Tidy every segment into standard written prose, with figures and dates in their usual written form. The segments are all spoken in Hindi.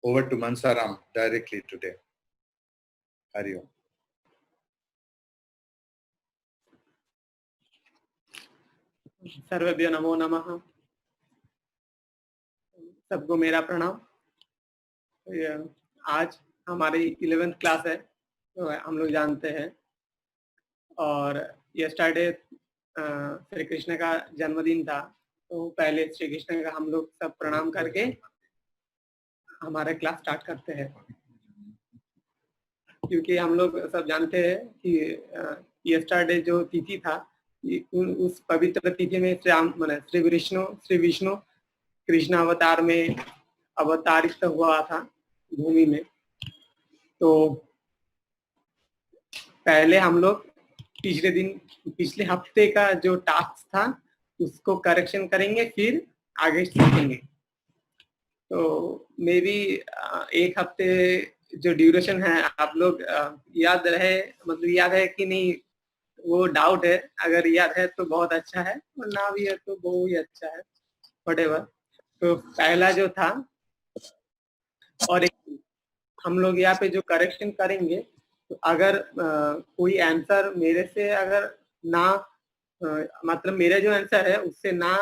over to Mansaram directly today. Hari Om. सर्वेभ्यो नमो नमः। सबको मेरा प्रणाम। आज हमारी 11th क्लास है, तो हम लोग जानते हैं, और यस्टरडे श्री कृष्ण का जन्मदिन था, तो पहले श्री कृष्ण का हम लोग सब प्रणाम करके हमारा क्लास स्टार्ट करते हैं, क्योंकि हम लोग सब जानते हैं कि यस्टरडे जो तिथि था, उस पवित्र तिथि में श्री विष्णु कृष्ण अवतार में अवतारित हुआ था भूमि में। तो पहले हम लोग पिछले हफ्ते का जो टास्क था उसको करेक्शन करेंगे, फिर आगे सीखेंगे। तो मे बी एक हफ्ते जो ड्यूरेशन है आप लोग याद है कि नहीं, वो डाउट है। अगर याद है तो बहुत अच्छा है, और ना भी है तो बहुत ही अच्छा है, व्हाटएवर। तो पहला जो था, और एक हम लोग यहाँ पे जो करेक्शन करेंगे, तो अगर कोई आंसर मेरे से अगर ना मतलब मेरा जो आंसर है उससे ना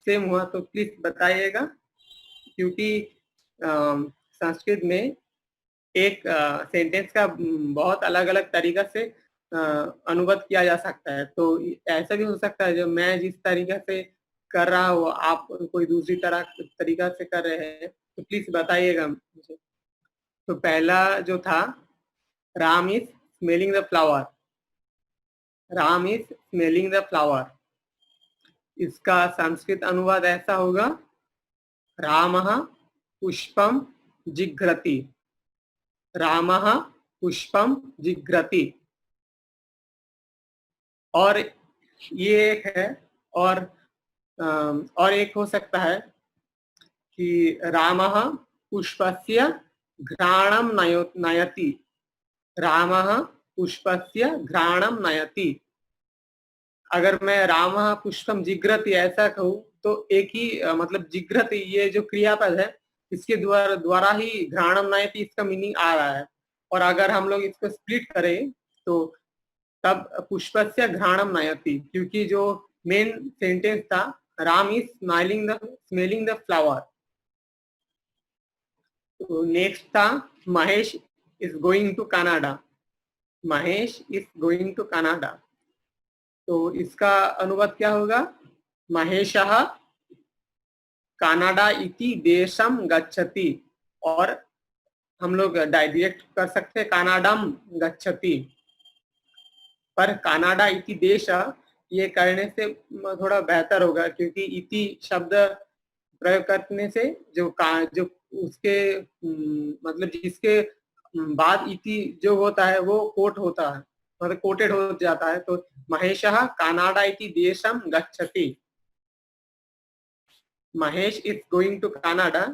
सेम हुआ तो प्लीज बताइएगा, क्योंकि संस्कृत में एक सेंटेंस का बहुत अलग अलग तरीका से अनुवाद किया जा सकता है। तो ऐसा भी हो सकता है जो मैं जिस तरीका से कर रहा हूँ आप कोई दूसरी तरीका से कर रहे हैं, तो प्लीज बताइएगा मुझे। तो पहला जो था, Ram is smelling the flower. Ram is smelling the flower, इसका संस्कृत अनुवाद ऐसा होगा, रामः पुष्पम जिघ्रति। रामः पुष्पम जिघ्रति। और ये एक है, और एक हो सकता है कि रामः पुष्पस्य घ्राणम नयति। रामः पुष्पस्य घ्राणम नयति। अगर मैं रामः पुष्पम जिघ्रति ऐसा कहूँ तो एक ही मतलब जिघ्रति, ये जो क्रियापद है, इसके द्वारा ही घ्राणम नयति इसका मीनिंग आ रहा है। और अगर हम लोग इसको स्प्लिट करें तो तब पुष्पस्य घ्राणम नयति, क्योंकि जो मेन सेंटेंस था, Ram is smelling the flower. तो नेक्स्ट था, Mahesh is going to Canada. Mahesh is going to Canada. तो इसका अनुवाद क्या होगा, महेशः कनाडा इति देशम गच्छति। और हम लोग डायरेक्ट कर सकते हैं कनाडम गच्छति, पर कनाडा इति देश ये करने से थोड़ा बेहतर होगा, क्योंकि इति शब्द प्रयोग करने से जो उसके मतलब जिसके बाद इति जो होता है वो कोट होता है, मतलब कोटेड हो जाता है। तो महेशः कनाडा इति देशम गच्छति। Mahesh is going to Canada,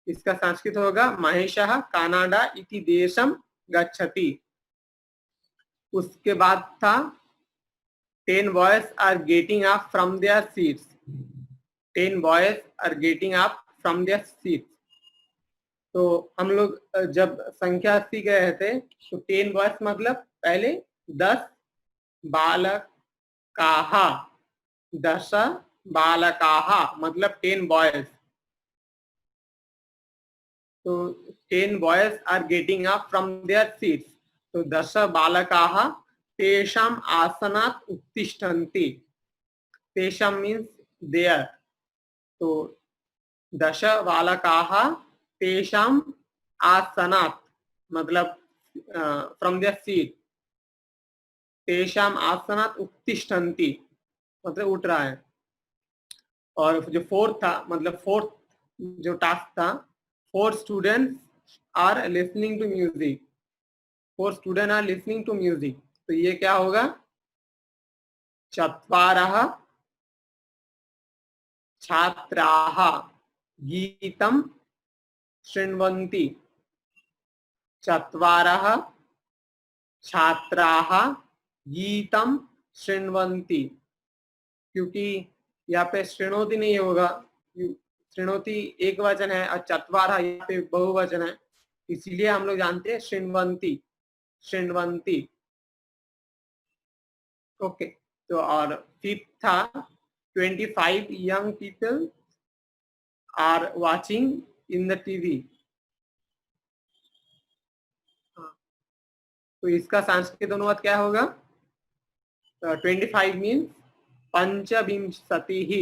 इसका संस्कृत होगा, महेशः कनाडा इति देशम गच्छति। उसके बाद था, 10 boys are getting up from their seats. 10 boys are getting up from their seats. तो हम लोग जब संख्या सीख रहे थे तो 10 बॉयज मतलब पहले 10 बालकाः। 10 बालकाः मतलब 10 बॉयज। तो 10 boys are getting up from their seats. तो 10 बालकाः तेषाम आसनात् उत्तिष्ठन्ति। तेषाम मीन्स देयर। तो 10 बालकाः तेषाम आसनात् मतलब फ्रॉम देयर सीट। तेषाम आसनात् उत्तिष्ठन्ति मतलब उठ रहा है। और जो फोर्थ था, मतलब फोर्थ जो टास्क था, 4 students are listening to music. 4 student are listening to music. तो ये क्या होगा, 4 छात्राः गीतम शृण्वन्ति। 4 छात्राः गीतम शृण्वन्ति, क्योंकि यहाँ पे शृणोति नहीं होगा, शृणोति एक वचन है और चत्वारः यहाँ पे बहुवचन है, इसीलिए हम लोग जानते हैं शृण्वन्ति, शृण्वन्ति। ओके, तो और फिफ्थ था 25 young people are watching in the TV। तो इसका संस्कृत अनुवाद क्या होगा? 25 मीन्स पंचविंशतिः,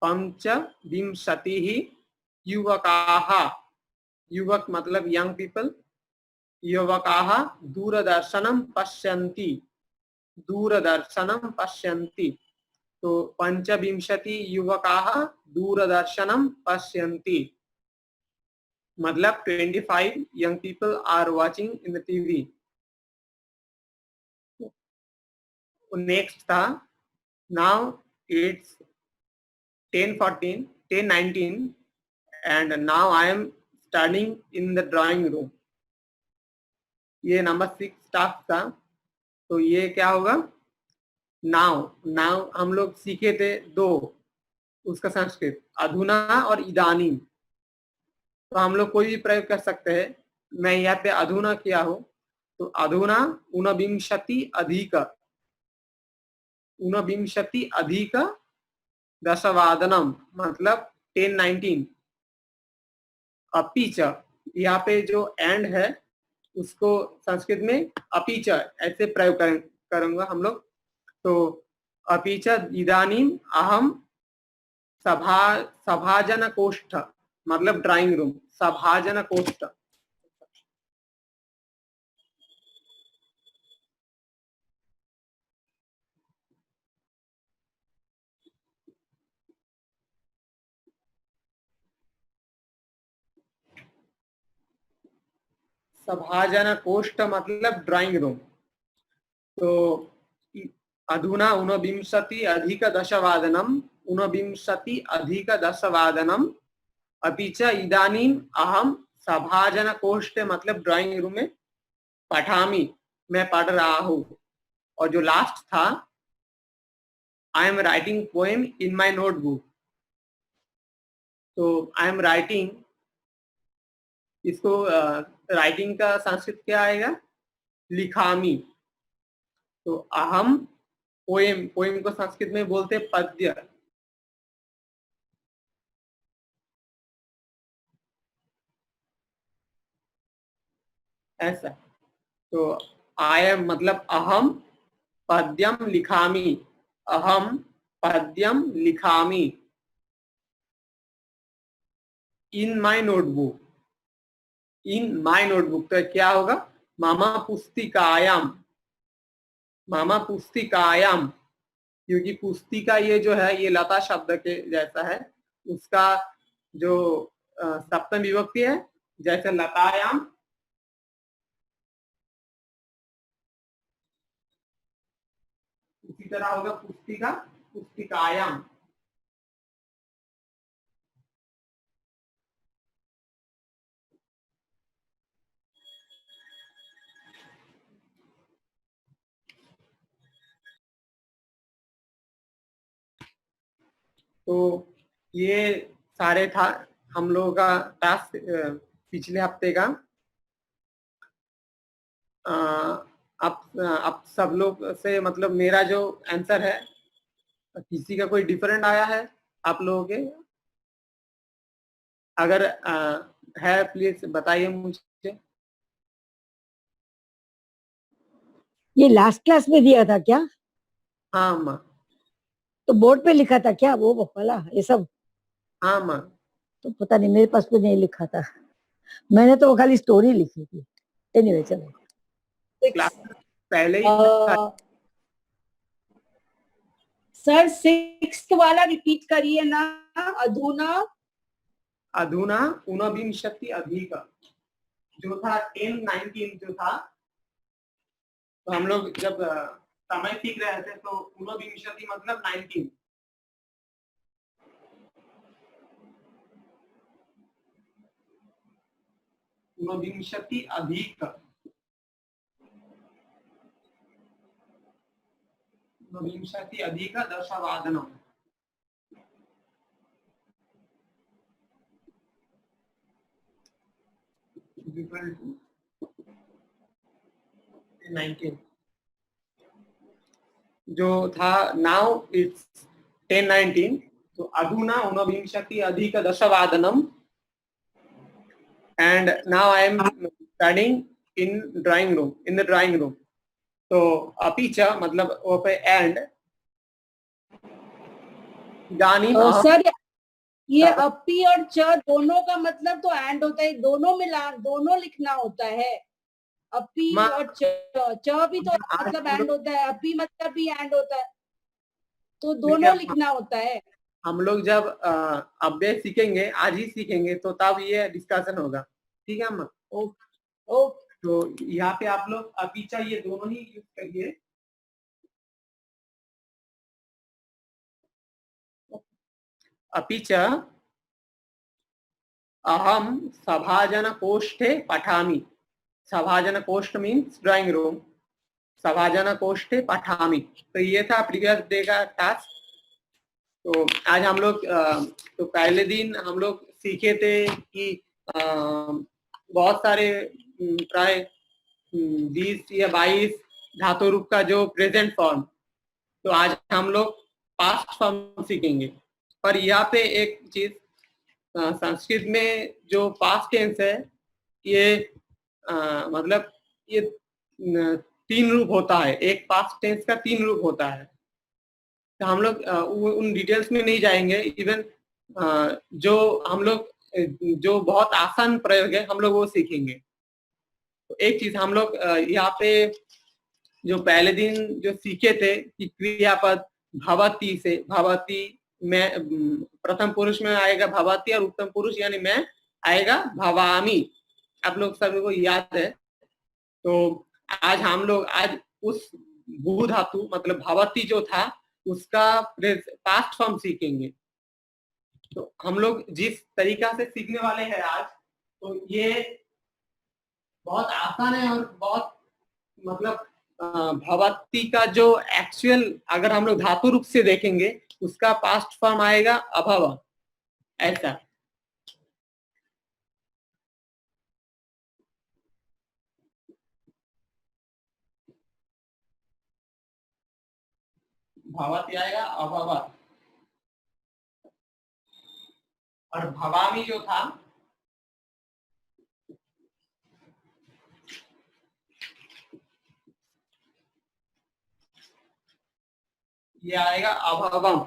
पंचविंशतिः युवकाः, युवक मतलब यंग पीपल, युवकाः दूरदर्शनं पश्यन्ति, दूरदर्शनं पश्यन्ति। तो पंचविंशति युवकाः दूरदर्शनं पश्यन्ति मतलब 25 young people are watching in the TV। Next था now it's 10:14, 10:19 and now I am studying in the drawing room। ये नंबर 6 टास्क था। तो ये क्या होगा? नाउ, नाउ हम लोग सीखे थे दो, उसका संस्कृत अधुना और इदानीम। तो हम लोग कोई भी प्रयोग कर सकते हैं। मैं यहाँ पे अधुना किया हूं, तो अधुना ऊनविंशति अधिक, ऊनविंशति अधिक दशवादनम मतलब 10:19। अपीच, यहाँ पे जो एंड है उसको संस्कृत में अपीच ऐसे प्रयोग करूंगा हम लोग। तो अपीच इदानीम अहम सभाजन कोष्ठ मतलब ड्राइंग रूम, सभाजन कोष्ठ। सभाजन कोष्ठ मतलब ड्राइंग रूम। तो अधुना ऊनविंशति अधिक दशवादनम, ऊनविंशति अधिक दशवादनम अपि च इदानीम अहम सभाजन कोष्ठ मतलब ड्राइंग रूम में पठामि, मैं पढ़ रहा हूं। और जो लास्ट था I am writing poem in my notebook. तो आई एम राइटिंग, इसको राइटिंग का संस्कृत क्या आएगा? लिखामी। तो अहम पोएम, पोएम को संस्कृत में बोलते पद्य। ऐसा। तो आई एम मतलब अहम पद्यम लिखामी, अहम पद्यम लिखामी इन माई नोटबुक, इन माई नोटबुक। तो क्या होगा? मामा पुस्तिकायाम, मामा पुस्तिकायाम, क्योंकि पुस्तिका ये जो है ये लता शब्द के जैसा है, उसका जो सप्तम विभक्ति है जैसे लतायाम, इसी तरह होगा पुस्तिका, पुस्तिकायाम। तो ये सारे था हम लोगों का टास्क पिछले हफ्ते का। अब सब लोग से मतलब मेरा जो आंसर है, किसी का कोई डिफरेंट आया है आप लोगों के? अगर है प्लीज बताइए मुझे। ये लास्ट क्लास में दिया था क्या? हाँ माँ। तो बोर्ड पे लिखा था क्या वो वाला ये सब? हाँ माँ। तो पता नहीं, मेरे पास तो नहीं लिखा था, मैंने तो वो खाली स्टोरी लिखी थी। एनीवे चलो क्लास पहले ही सर 6th वाला रिपीट करिए ना। अधुना, अधुना ऊनविंशति अधिक जो था 10:19 जो था। तो हम लोग जब समय सीख रहे थे तो ऊनविंशति मतलब 19, ऊनविंशति अधिक, ऊनविंशति अधिक दशवादनम। इक्वल टू 19 जो था नाउ इट्स 10:19 तो अधुना ऊनविंशति अधिक दशवादनम and now I am studying in the drawing room तो अपी च मतलब वो पे एंड इदानीम सर ये अपी और च दोनों का मतलब तो एंड होता है, दोनों लिखना होता है। अपी और च भी तो मतलब एंड होता है, अपी मतलब भी एंड होता है, तो दोनों लिखना होता है। हम लोग जब अव्यय सीखेंगे, आज ही सीखेंगे, तो तब ये डिस्कशन होगा, ठीक है अम्मा? ओके तो यहाँ पे आप लोग अभी चाहिए दोनों ही यूज करिए। अपि च अहम सभाजनकोष्ठे पठामि। सभाजनकोष्ठ मीन्स ड्राइंग रूम। सभाजनकोष्ठे पठामि। तो ये था प्रीवियस डे का टास्क। तो आज हम लोग तो पहले दिन हम लोग सीखे थे कि बहुत सारे प्राय 20 या 22 धातु रूप का जो प्रेजेंट फॉर्म, तो आज हम लोग पास्ट फॉर्म सीखेंगे। पर यहाँ पे एक चीज, संस्कृत में जो पास्ट टेंस है ये मतलब ये 3 रूप होता है। एक पास्ट टेंस का 3 रूप होता है। तो हम लोग उन डिटेल्स में नहीं जाएंगे। इवन जो हम लोग जो बहुत आसान प्रयोग है हम लोग वो सीखेंगे। तो एक चीज हम लोग यहाँ पे जो पहले दिन जो सीखे थे कि क्रियापद भवती से, भवती में प्रथम पुरुष में आएगा भवती और उत्तम पुरुष यानी मैं आएगा भवामी। आप लोग सभी को याद है। तो आज उस भू धातु मतलब भवती जो था उसका पास्ट फॉर्म सीखेंगे। तो हम लोग जिस तरीका से सीखने वाले हैं आज, तो ये बहुत आसान है और बहुत मतलब भवती का जो एक्चुअल अगर हम लोग धातु रूप से देखेंगे उसका पास्ट फॉर्म आएगा अभव, ऐसा। भवती आएगा अभव और भवामी जो था ये आएगा अभवम।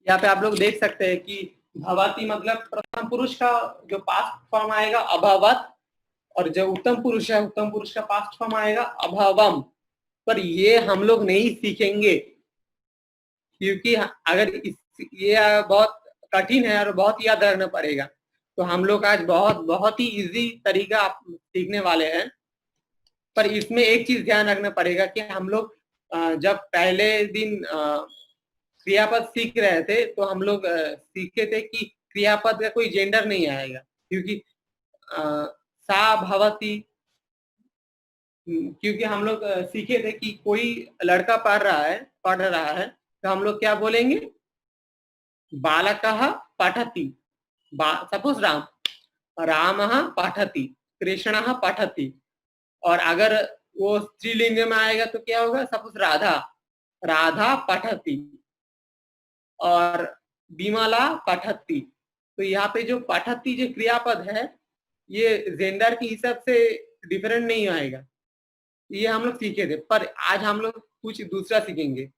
यहाँ पे आप लोग देख सकते हैं कि भवती मतलब प्रथम पुरुष का जो पास्ट फॉर्म आएगा अभवत, और जो उत्तम पुरुष है उत्तम पुरुष का पास्ट फॉर्म आएगा अभवम। पर ये हम लोग नहीं सीखेंगे क्योंकि अगर ये बहुत कठिन है और बहुत याद रखना पड़ेगा। तो हम लोग आज बहुत ही इजी तरीका सीखने वाले हैं। पर इसमें एक चीज ध्यान रखना पड़ेगा कि हम लोग जब पहले दिन क्रियापद सीख रहे थे तो हम लोग सीखे थे कि क्रियापद का कोई जेंडर नहीं आएगा, क्योंकि सा भवती, क्योंकि हम लोग सीखे थे कि कोई लड़का पढ़ रहा है तो हम लोग क्या बोलेंगे, बालकः पठति। सपोज रामः पठति, कृष्णः पठति। और अगर वो स्त्रीलिंग में आएगा तो क्या होगा, सपोज राधा पठति और विमला पठति। तो यहाँ पे जो पठति जो क्रियापद है ये जेंडर के हिसाब से डिफरेंट नहीं आएगा। ये हम लोग सीखे थे, पर आज हम लोग कुछ दूसरा सीखेंगे।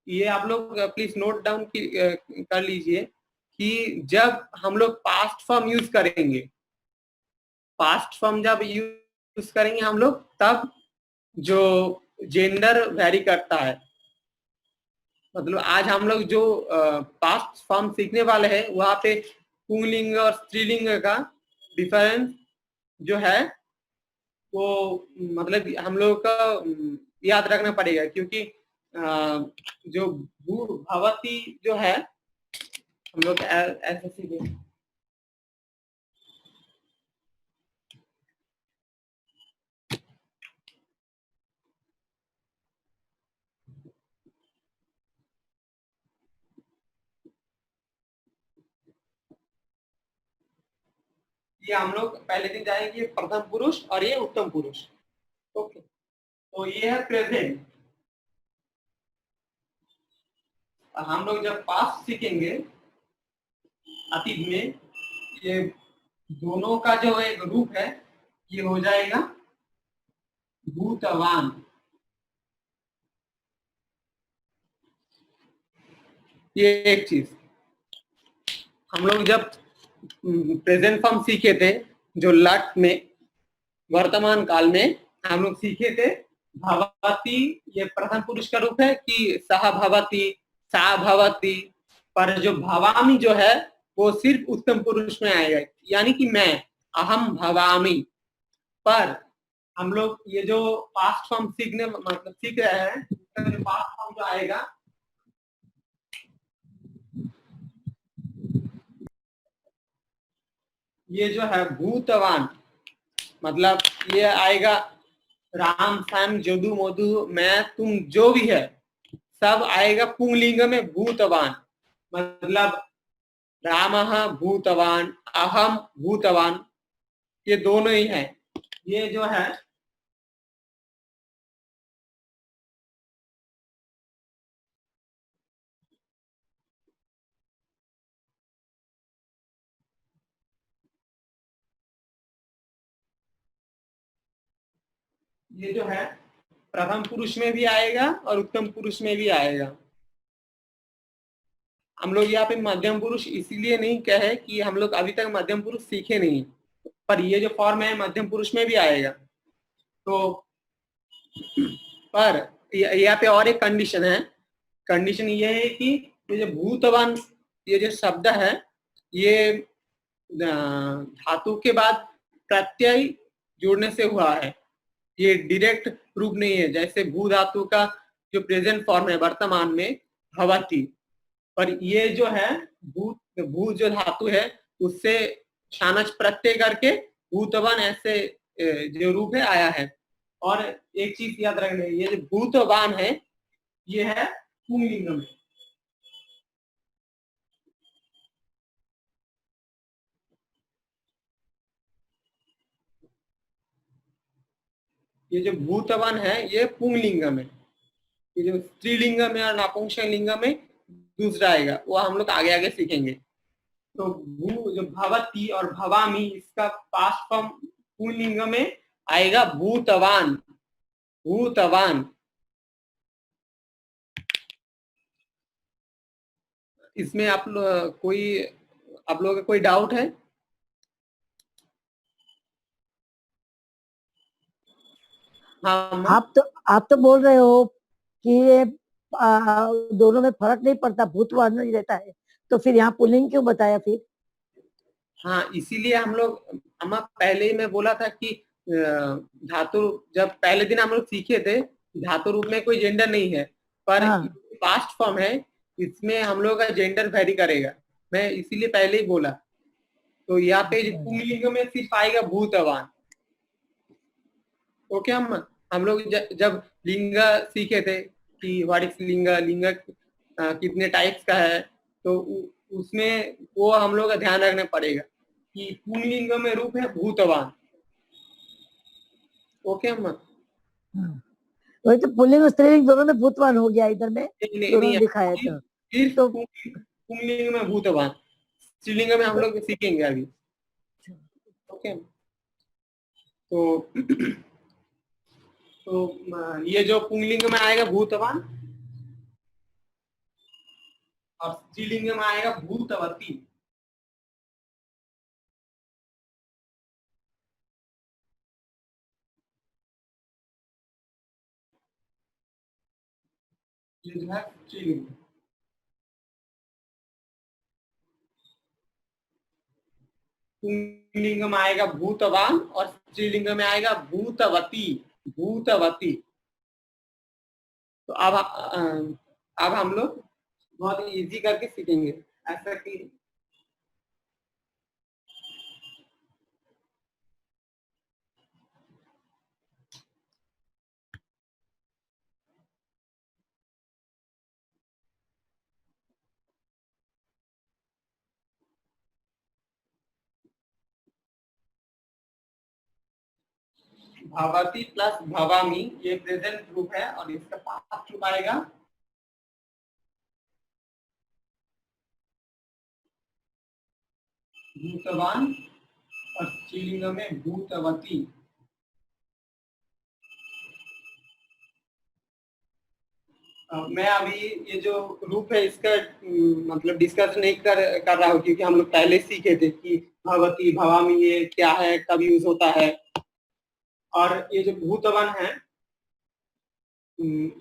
ये आप लोग प्लीज नोट डाउन कर लीजिए कि जब हम लोग पास्ट फॉर्म यूज करेंगे, पास्ट फॉर्म जब यूज करेंगे हम लोग, तब जो जेंडर वेरी करता है। मतलब आज हम लोग जो पास्ट फॉर्म सीखने वाले हैं वहां पे पुंलिंग और स्त्रीलिंग का डिफरेंस जो है वो मतलब हम लोग का याद रखना पड़ेगा, क्योंकि जो भवती जो है हम लोग ऐसे सीखेंगे। ये हम लोग पहले दिन जाएंगे प्रथम पुरुष और ये उत्तम पुरुष। ओके, तो ये है प्रेजेंट। हम लोग जब पास्ट सीखेंगे अतीत में, ये दोनों का जो एक रूप है ये हो जाएगा भूतवान। ये एक चीज हम लोग जब प्रेजेंट फॉर्म सीखे थे, जो लट में वर्तमान काल में हम लोग सीखे थे, भवती ये प्रथम पुरुष का रूप है कि सह भवती, सा भवती, पर जो भवामी जो है वो सिर्फ उत्तम पुरुष में आएगा, यानी कि मैं, अहम भवामी। पर हम लोग ये जो पास्ट फॉर्म सीखने मतलब सीख रहे हैं, जो पास्ट फॉर्म जो आएगा ये जो है भूतवान, मतलब ये आएगा राम श्याम जदू मधु मैं तुम जो भी है सब आएगा पुंगलिंग में भूतवान। मतलब रामः भूतवान, अहम भूतवान, ये दोनों ही है। ये जो है ये जो है प्रथम पुरुष में भी आएगा और उत्तम पुरुष में भी आएगा। हम लोग यहाँ पे मध्यम पुरुष इसीलिए नहीं कहे कि हम लोग अभी तक मध्यम पुरुष सीखे नहीं, पर ये जो फॉर्म है मध्यम पुरुष में भी आएगा। तो पर यहाँ पे और एक कंडीशन है। कंडीशन ये है कि ये जो भूतवान ये जो शब्द है ये धातु के बाद प्रत्यय जुड़ने से हुआ है, ये डायरेक्ट रूप नहीं है। जैसे भू धातु का जो प्रेजेंट फॉर्म है वर्तमान में भवती, पर ये जो है भू जो धातु है उससे शानच प्रत्यय करके भूतवान ऐसे जो रूप है आया है। और एक चीज याद रखना, ये जो भूतवान है ये है पुंगलिंग में। ये जो भूतवान है ये पुंगलिंग में, ये जो स्त्रीलिंग में और नपुंसकलिंग में दूसरा आएगा, वो हम लोग आगे आगे सीखेंगे। तो भू जो भवती और भवामी इसका पास्ट फॉर्म पुंगलिंग में आएगा भूतवान, भूतवान। इसमें आप लोगों का कोई डाउट है? हाँ, आप तो बोल रहे हो कि ये दोनों में फर्क नहीं पड़ता, भूतवान नहीं रहता है, तो फिर यहाँ पुल्लिंग क्यों बताया फिर? हाँ, इसीलिए हम लोग पहले ही मैं बोला था कि धातु जब पहले दिन हम लोग सीखे थे धातु रूप में कोई जेंडर नहीं है, पर पास्ट फॉर्म है इसमें हम लोग का जेंडर वेरी करेगा, मैं इसीलिए पहले ही बोला। तो यहाँ पे पुंगलिंग में सिर्फ आएगा भूतवान। ओके, हम लोग जब लिंग सीखे थे कि व्हाट इज लिंग, लिंग कितने टाइप्स का है, तो उसमें वो हम लोग का ध्यान रखना पड़ेगा कि पुंगलिंग में रूप है भूतवान। ओके वही तो पुल्लिंग और स्त्रीलिंग दोनों में भूतवान हो गया, इधर में नहीं दिखाया था सिर्फ तो पुंगलिंग में भूतवान, स्त्रीलिंग में हम लोग सीखेंगे अभी। ओके, तो ये जो पुंगलिंग में आएगा भूतवान और स्त्रीलिंग में आएगा भूतवती। ये जो है स्त्रीलिंग। पुंगलिंग में आएगा भूतवान और स्त्रीलिंग में आएगा भूतवती, भूतवती। तो अब हम लोग बहुत इजी करके सीखेंगे ऐसा कि भवती प्लस भवामी, ये प्रेजेंट रूप है और इसका पास्ट रूप आएगा भूतवान और स्त्रीलिंग में भूतवती। मैं अभी ये जो रूप है इसका मतलब डिस्कस नहीं कर रहा हूँ, क्योंकि हम लोग पहले सीखे थे कि भवती भवामी ये क्या है, कब यूज होता है। और ये जो भूतवान है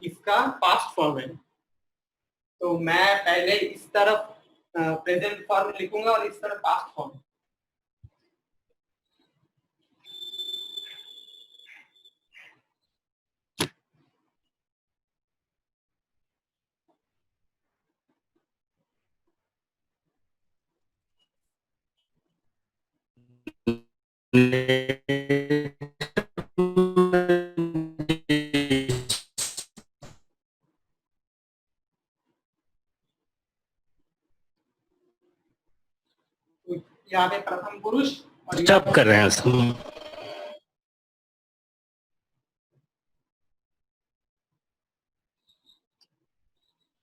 इसका पास्ट फॉर्म है, तो मैं पहले इस तरफ प्रेजेंट फॉर्म लिखूंगा और इस तरफ पास्ट फॉर्म। यहाँ पे प्रथम पुरुष और जब कर रहे हैं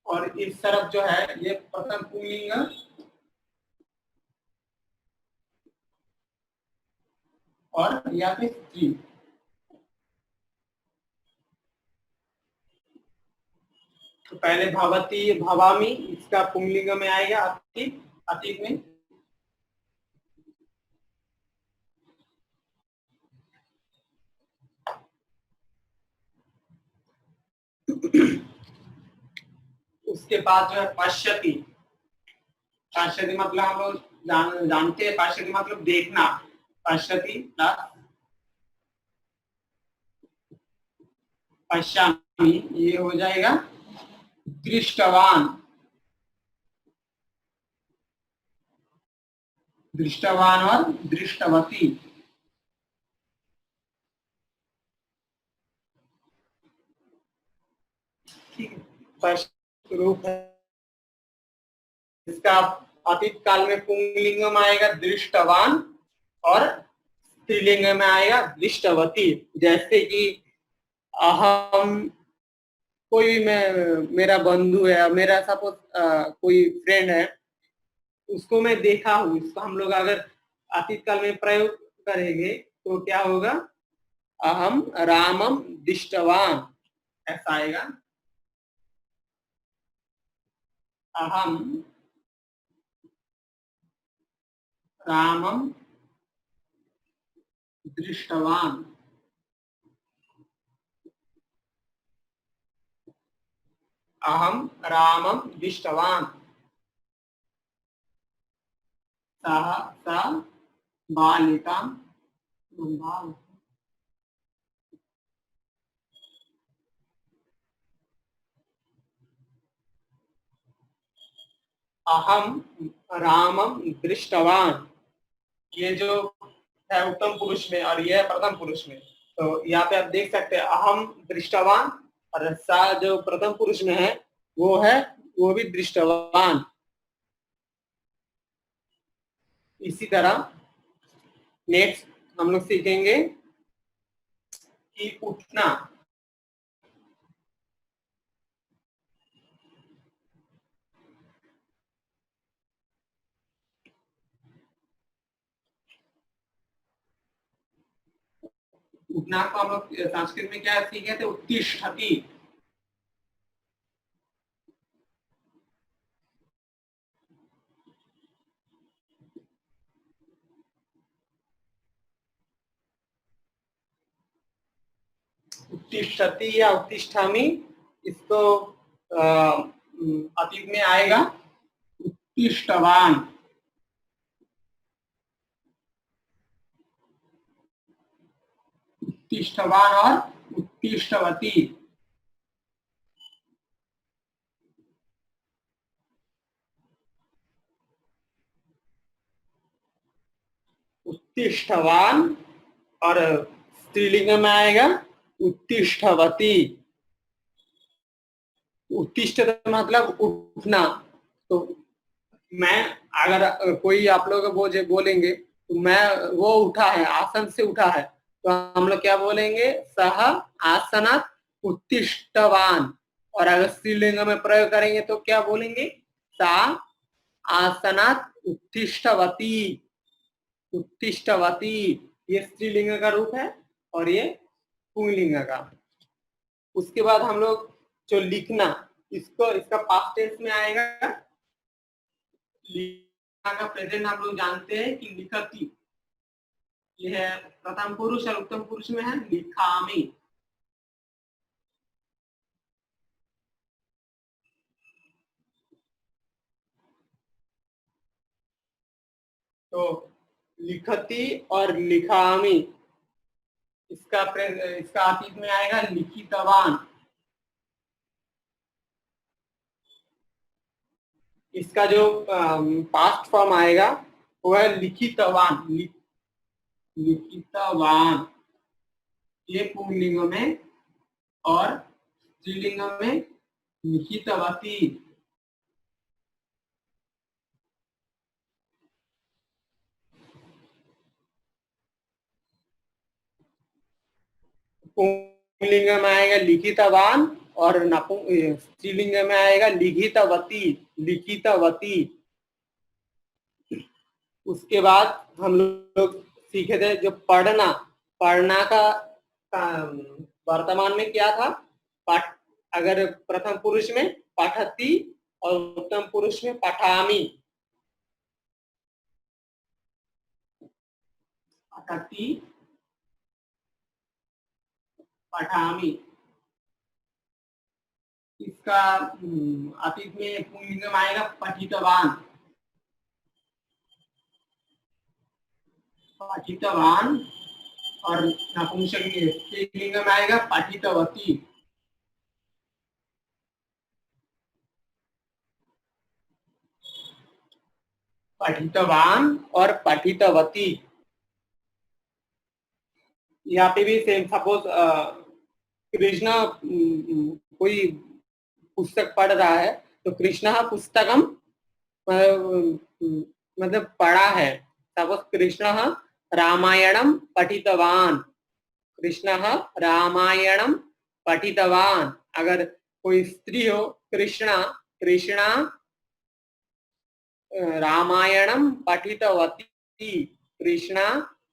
और इस तरफ जो है ये प्रथम पुल्लिंग और यहाँ पे स्त्री। तो पहले भवती भवामी, इसका पुंगलिंग में आएगा अतीत, अतीत में उसके बाद जो है पश्यति। पश्यति मतलब हम लोग जानते हैं, पश्यति मतलब देखना। पश्यति प्लस पश्यामि, ये हो जाएगा दृष्टवान। दृष्टवान और दृष्टवती। ठीक है, रूप है इसका। अतीत काल में पुंगलिंग में आएगा दृष्टवान और स्त्रीलिंग में आएगा दृष्टवती। जैसे कि अहम, कोई भी मेरा बंधु है, मेरा सपोज कोई फ्रेंड है, उसको मैं देखा हूँ, इसको हम लोग अगर अतीत काल में प्रयोग करेंगे तो क्या होगा, अहम रामम दृष्टवान, ऐसा आएगा। अहम रामम दृष्टवान। अहम रामम दृष्टवान। सः सा बालिकां बाल। अहम रामम दृष्टवान, ये जो है उत्तम पुरुष में और ये है प्रथम पुरुष में। तो यहाँ पे आप देख सकते हैं अहम दृष्टवान और सा जो प्रथम पुरुष में है वो भी दृष्टवान। इसी तरह नेक्स्ट हम लोग सीखेंगे कि उठना। उठना को हम लोग संस्कृत में क्या सीखे थे, उत्तिष्ठति। उत्तिष्ठति या उत्तिष्ठामि, इसको अतीत में आएगा उत्तिष्ठवान। उत्तिष्ठवान और उत्तिष्ठवती। उत्तिष्ठवान और स्त्रीलिंग में आएगा उत्तिष्ठवती। उत्तिष्ठ मतलब उठना। तो मैं अगर कोई आप लोग बोलेंगे तो मैं वो उठा है, आसन से उठा है, तो हम लोग क्या बोलेंगे, सह आसनात् उत्तिष्ठवान। और अगर स्त्रीलिंग में प्रयोग करेंगे तो क्या बोलेंगे, सा आसनात् उत्तिष्ठवती। उत्तिष्ठवती ये स्त्रीलिंग का रूप है और ये पुंलिंग का। उसके बाद हम लोग जो लिखना, इसका पास्ट टेंस में आएगा। लिखना का प्रेजेंट हम लोग जानते हैं कि लिखती, ये है प्रथम पुरुष और उत्तम पुरुष में है लिखामी। तो लिखती और लिखामी, इसका अतीत में आएगा लिखितवान। इसका जो पास्ट फॉर्म आएगा वो है लिखितवान। लिखितवान ये पुंलिंग में, और स्त्रीलिंग में लिखितवती। पुंलिंग में आएगा लिखितवान और स्त्रीलिंग में आएगा लिखितवती। लिखितवती। उसके बाद हम लोग सीखे थे जो पढ़ना। पढ़ना का वर्तमान में क्या था, पाठ। अगर प्रथम पुरुष में पठती और उत्तम पुरुष में पठामी। पठती पठामी। इसका अतीत में पुंलिंग में आएगा पठितवान। पठितवान और नपुंसक स्त्रीलिंग में आएगा पठितवती। पठितवान और पठितवती। यहाँ पे भी सेम, सपोज कृष्ण कोई पुस्तक पढ़ रहा है तो कृष्ण पुस्तकम मतलब पढ़ा है। सपोज कृष्ण रामायणम पठितवान। कृष्ण रामायणम पठितवान। अगर कोई स्त्री हो, कृष्णा रामायणम पठितवती। कृष्णा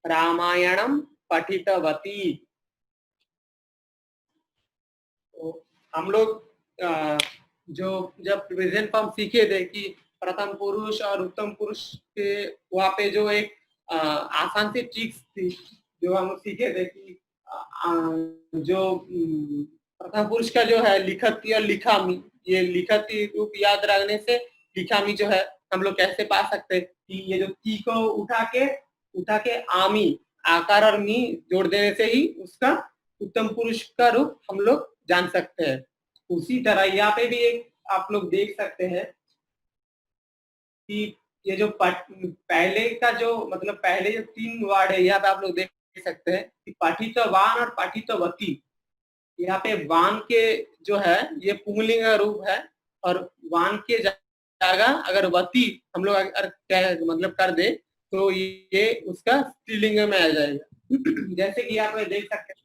रामायणम पठितवती। तो हम लोग जो जब प्रेजेंट फॉर्म सीखे थे कि प्रथम पुरुष और उत्तम पुरुष के वहाँ पे जो एक आसान सी ट्रिक्स थी जो हम सीखे थे कि जो प्रथम पुरुष का जो है लिखती और लिखामी, ये लिखती रूप याद रखने से लिखामी जो है हम लोग कैसे पा सकते हैं कि ये जो ती को उठा के आमी आकार और मी जोड़ देने से ही उसका उत्तम पुरुष का रूप हम लोग जान सकते हैं। उसी तरह यहाँ पे भी एक आप लोग देख सकते हैं कि ये जो पहले का जो मतलब पहले जो 3 वर्ड है यहाँ पे आप लोग देख सकते हैं कि पठितवान और पठितवती। यहाँ पे वान के जो है ये पुंलिंग का रूप है और वान के जगह अगर वती हम लोग अगर मतलब कर दे तो ये उसका स्त्रीलिंग में आ जाएगा। जैसे कि यहाँ पे देख सकते हैं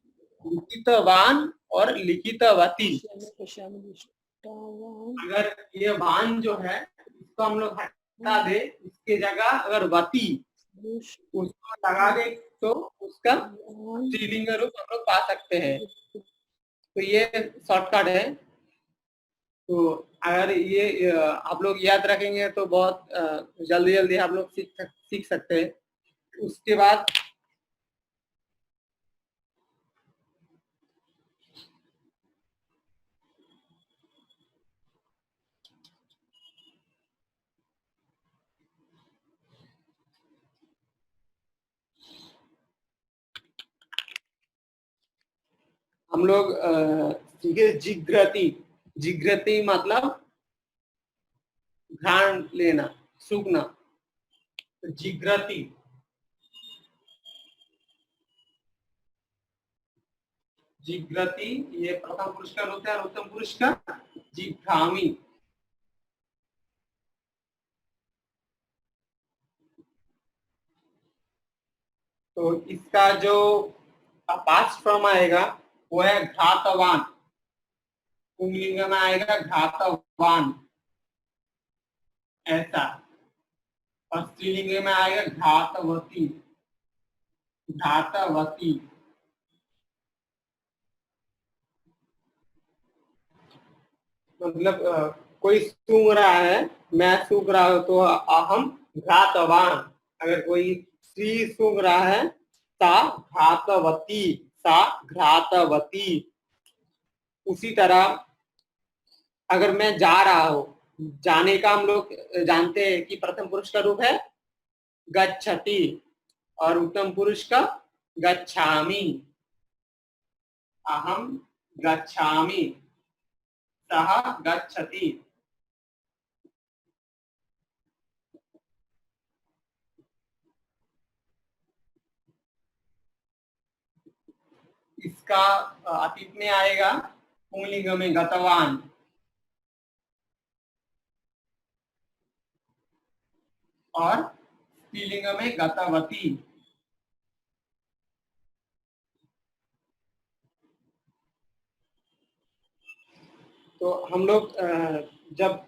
लिखितवान और लिखितवती। अगर ये वान जो है इसको हम लोग हटा दे, इसके जगह अगर वती उसको लगा दे तो उसका स्त्रीलिंग रूप हम लोग पा सकते हैं। तो ये शॉर्टकट है। तो अगर ये आप लोग याद रखेंगे तो बहुत जल्दी जल्दी आप लोग सीख सकते हैं। उसके बाद हम लोग सीखे जिग्रती। जिग्रती मतलब घ्राण लेना, सूखना। जिग्रती। जिग्रती ये प्रथम पुरुष का रूप है और उत्तम पुरुष का जिघ्रामी। तो इसका जो पास्ट फॉर्म आएगा वो है घातवान, पुंगलिंग में आएगा घातवान ऐसा, और स्त्रीलिंग में आएगा घातवती, घातवती। मतलब कोई सूंघ रहा है, मैं सूंघ रहा हूं तो अहम घातवान। अगर कोई स्त्री सूंघ रहा है सा घातवती, सा घातवती। उसी तरह अगर मैं जा रहा हूं, जाने का हम लोग जानते हैं कि प्रथम पुरुष का रूप है गच्छति और उत्तम पुरुष का गच्छामि। अहम गच्छामि, सः गच्छति। इसका अतीत में आएगा पुंगलिंग में गतवान, और स्त्रीलिंग में गतवती। तो हम लोग जब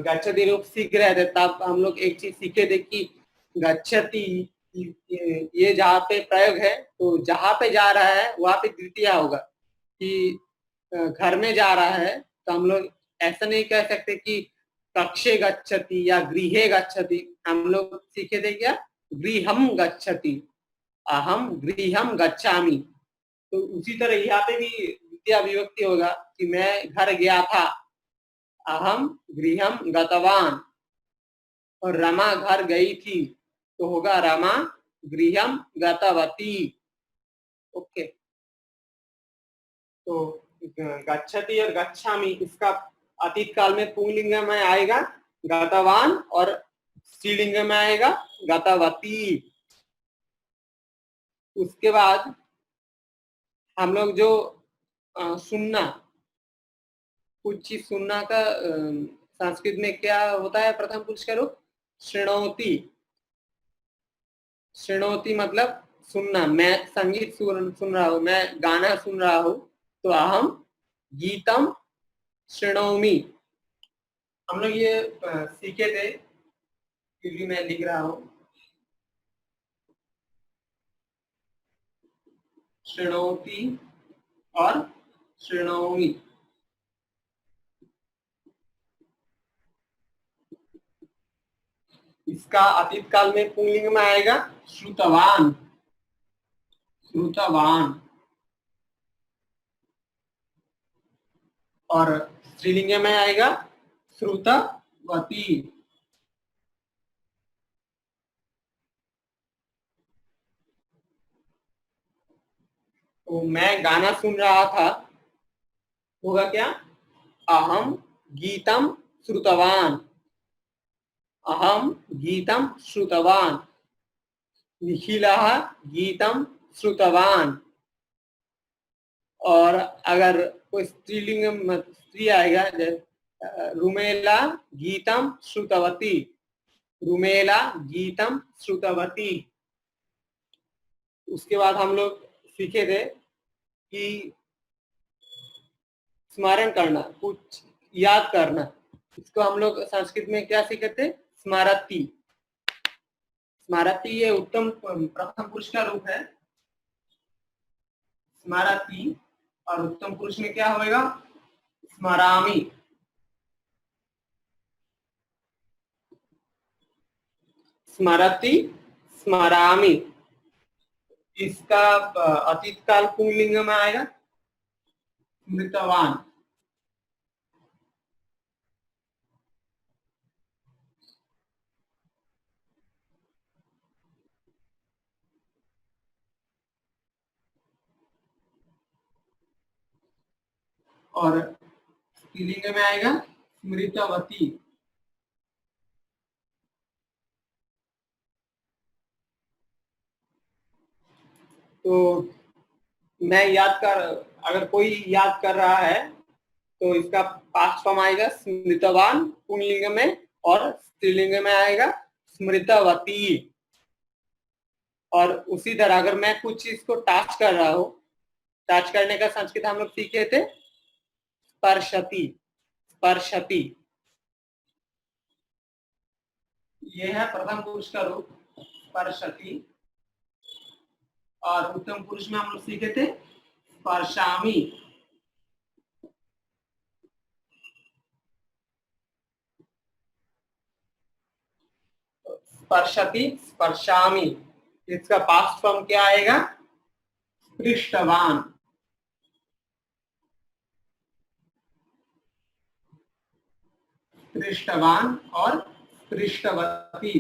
गच्छति रूप सीख रहे थे तब हम लोग एक चीज सीखे थे कि गच्छति ये जहाँ पे प्रयोग है तो जहाँ पे जा रहा है वहां पे द्वितीय होगा। कि घर में जा रहा है तो हम लोग ऐसा नहीं कह सकते कि कक्षे गच्छति या गृहे गच्छति। हम लोग सीखे थे क्या, गृहम गच्छति, अहम गृहम गच्छामि। तो उसी तरह यहाँ पे भी द्वितीय विभक्ति होगा कि मैं घर गया था, अहम गृहम गतवान। और रमा घर गई थी तो होगा रमा गृहम गतवती। ओके, तो गच्छति और गच्छामि इसका अतीत काल में पुंगलिंग में आएगा गतवान और स्त्रीलिंग में आएगा गतवती। उसके बाद हम लोग जो सुनना, कुछ चीज सुनना का संस्कृत में क्या होता है प्रथम पुरुष का रूप, शृणोति। शृणोति मतलब सुनना, मैं संगीत सुन रहा हूं, मैं गाना सुन रहा हूं तो अहम गीतम शृणोमि। हम लोग ये सीखे थे, क्योंकि मैं लिख रहा हूं शृणोति और शृणोमि। इसका अतीत काल में पुंगलिंग में आएगा श्रुतवान, श्रुतवान। और स्त्रीलिंग में आएगा श्रुतवती। तो मैं गाना सुन रहा था होगा क्या, अहम गीतम श्रुतवान, अहम गीतम श्रुतवान। निखिलः गीतम श्रुतवान। और अगर कोई स्त्रीलिंग स्त्री आएगा, रुमेला गीतम श्रुतवती, रुमेला गीतम श्रुतवती। उसके बाद हम लोग सीखे थे कि स्मरण करना, कुछ याद करना, इसको हम लोग संस्कृत में क्या सीखे थे, स्मरति। स्मरति ये उत्तम प्रथम पुरुष का रूप है, स्मरति। और उत्तम पुरुष में क्या होगा, स्मरामि। स्मरति, स्मरामि। इसका अतीत काल पुंगलिंग में आएगा स्मृतवान। और स्त्रीलिंग में आएगा स्मृतवती। तो मैं अगर कोई याद कर रहा है तो इसका पास्ट फॉर्म आएगा स्मृतवान पुंगलिंग में, और स्त्रीलिंग में आएगा स्मृतवती। और उसी तरह अगर मैं कुछ चीज को टच कर रहा हूँ, टच करने का संस्कृत हम लोग सीखे थे स्पर्शति, स्पर्शति। ये है प्रथम पुरुष का रूप स्पर्शति, और उत्तम पुरुष में हम लोग सीखे थे स्पर्शामि। स्पर्शति, स्पर्शामि, इसका पास्ट फॉर्म क्या आएगा? स्पृष्टवान। स्पृष्टवान और स्पृष्टवती।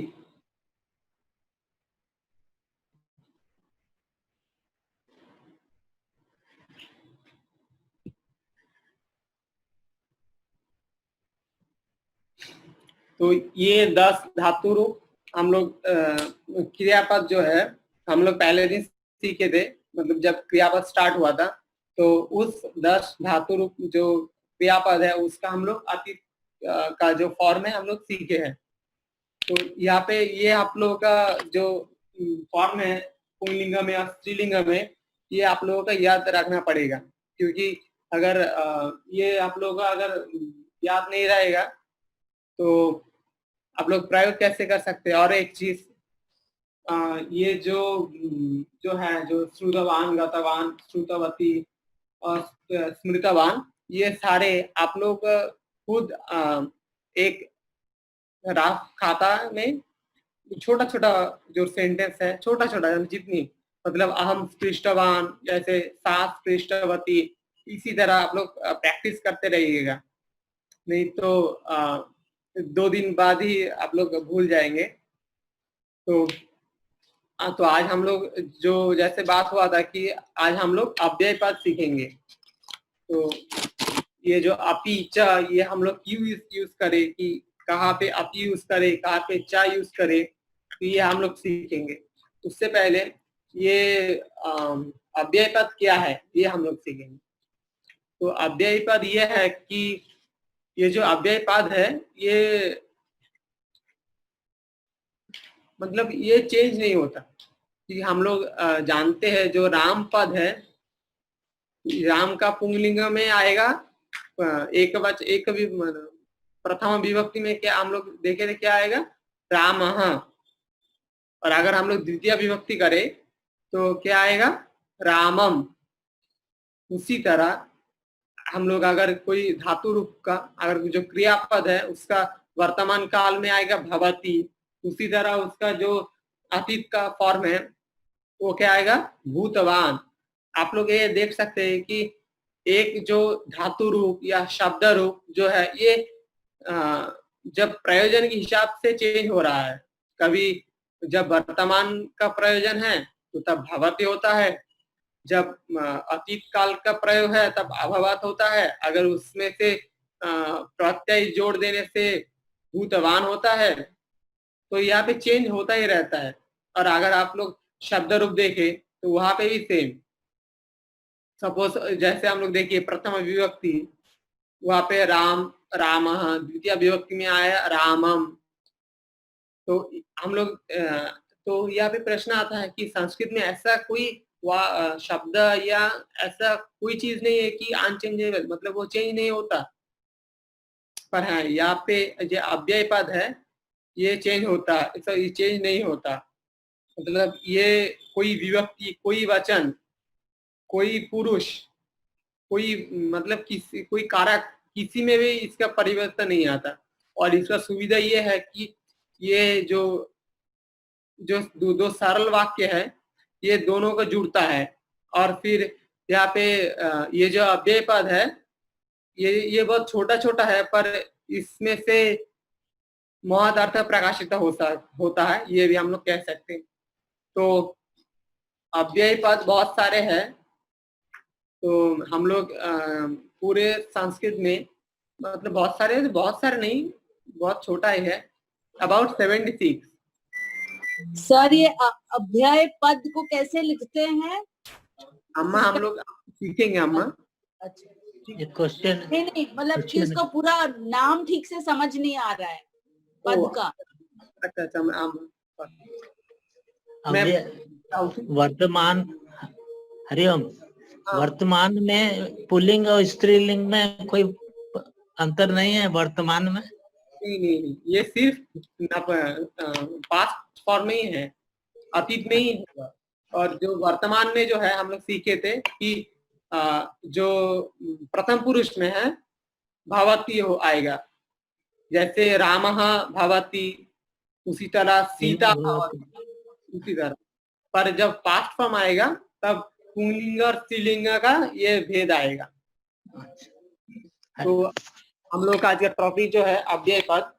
तो ये 10 धातु रूप हम लोग क्रियापद जो है हम लोग पहले दिन सीखे थे, मतलब जब क्रियापद स्टार्ट हुआ था तो उस 10 धातु रूप जो क्रियापद है उसका हम लोग अतीत का जो फॉर्म है हम लोग सीखे हैं। तो यहाँ पे ये आप लोगों का जो फॉर्म है पुंलिंग में और स्त्रीलिंग में, ये आप लोगों का याद रखना पड़ेगा, क्योंकि अगर ये आप लोगों का अगर याद नहीं रहेगा तो आप लोग प्रयोग कैसे कर सकते हैं। और एक चीज, ये जो है जो श्रुतवान, गतवान, श्रुतवती और स्मृतवान, ये सारे आप लोग खुद एक राफ खाता में छोटा छोटा जो सेंटेंस है, छोटा छोटा जितनी, मतलब अहम स्पृष्टवान, जैसे सा स्पृष्टवती, इसी तरह आप लोग प्रैक्टिस करते रहिएगा, नहीं तो 2 दिन बाद ही आप लोग भूल जाएंगे। तो आज हम लोग जो जैसे बात हुआ था कि आज हम लोग अव्यय पद सीखेंगे। तो ये जो अपी च, ये हम लोग क्यों यूज करें, कि कहाँ पे अपी यूज करें, कहाँ पे च यूज करें, तो ये हम लोग सीखेंगे। उससे पहले ये अव्यय पद क्या है ये हम लोग सीखेंगे। तो अव्यय पद ये है कि ये जो अव्यय पद है ये मतलब ये चेंज नहीं होता, कि हम लोग जानते हैं जो राम पद है, राम का पुंगलिंग में आएगा एक प्रथम विभक्ति में क्या हम लोग देखे थे, क्या आएगा? राम। और अगर हम लोग द्वितीय विभक्ति करें तो क्या आएगा? रामम। उसी तरह हम लोग अगर कोई धातु रूप का अगर जो क्रियापद है उसका वर्तमान काल में आएगा भवती, उसी तरह उसका जो अतीत का फॉर्म है वो क्या आएगा? भूतवान। आप लोग ये देख सकते हैं कि एक जो धातु रूप या शब्द रूप जो है ये जब प्रयोजन के हिसाब से चेंज हो रहा है। कभी जब वर्तमान का प्रयोजन है तो तब भवती होता है, जब अतीत काल का प्रयोग है तब अभवत होता है, अगर उसमें से प्रत्यय जोड़ देने से भूतवान होता है। तो यहाँ पे चेंज होता ही रहता है। और अगर आप लोग शब्द रूप देखें तो वहां पे भी सेम, सपोज जैसे हम लोग देखिए प्रथम विभक्ति, वहां पे राम, रामः, द्वितीय विभक्ति में आया रामम। तो हम लोग तो यहाँ पे प्रश्न आता है कि संस्कृत में ऐसा कोई शब्द या ऐसा कोई चीज नहीं है कि अनचेंजेबल, मतलब वो चेंज नहीं होता। पर हाँ यहाँ पे जो अव्यय पद है ये चेंज होता है, ऐसा ये चेंज नहीं होता। मतलब ये कोई विभक्ति, कोई वचन, कोई पुरुष, कोई मतलब किसी कोई कारक, किसी में भी इसका परिवर्तन नहीं आता। और इसका सुविधा ये है कि ये जो दो सरल वाक्य है ये दोनों को जुड़ता है। और फिर यहाँ पे ये जो अव्यय पद है ये बहुत छोटा छोटा है, पर इसमें से महद अर्थ प्रकाशित होता है, ये भी हम लोग कह सकते हैं। तो अव्यय पद बहुत सारे हैं। तो हम लोग पूरे संस्कृत में मतलब बहुत सारे नहीं, बहुत छोटा ही है, अबाउट 76। सर ये अव्यय पद को कैसे लिखते हैं? अम्मा हम लोग सीखेंगे अम्मा। अच्छा एक क्वेश्चन नहीं मतलब कि उसका पूरा नाम ठीक से समझ नहीं आ रहा है पद का। अच्छा अव्यय वर्तमान, हरिओम, हाँ। वर्तमान में पुल्लिंग और स्त्रीलिंग में कोई अंतर नहीं है वर्तमान में? नहीं, ये सिर्फ पास्ट फॉर्म में ही है, अतीत में ही होगा। और जो वर्तमान में जो है हम लोग सीखे थे कि जो प्रथम पुरुष में है भवति हो आएगा, जैसे रामः भवति, उसी तरह सीता भवति, उसी तरह। पर जब पास्ट फॉर्म आएगा तब पुल्लिंग और स्त्रीलिंग का ये भेद आएगा। तो हम लोग का आज का टॉपिक जो है अव्यय पद।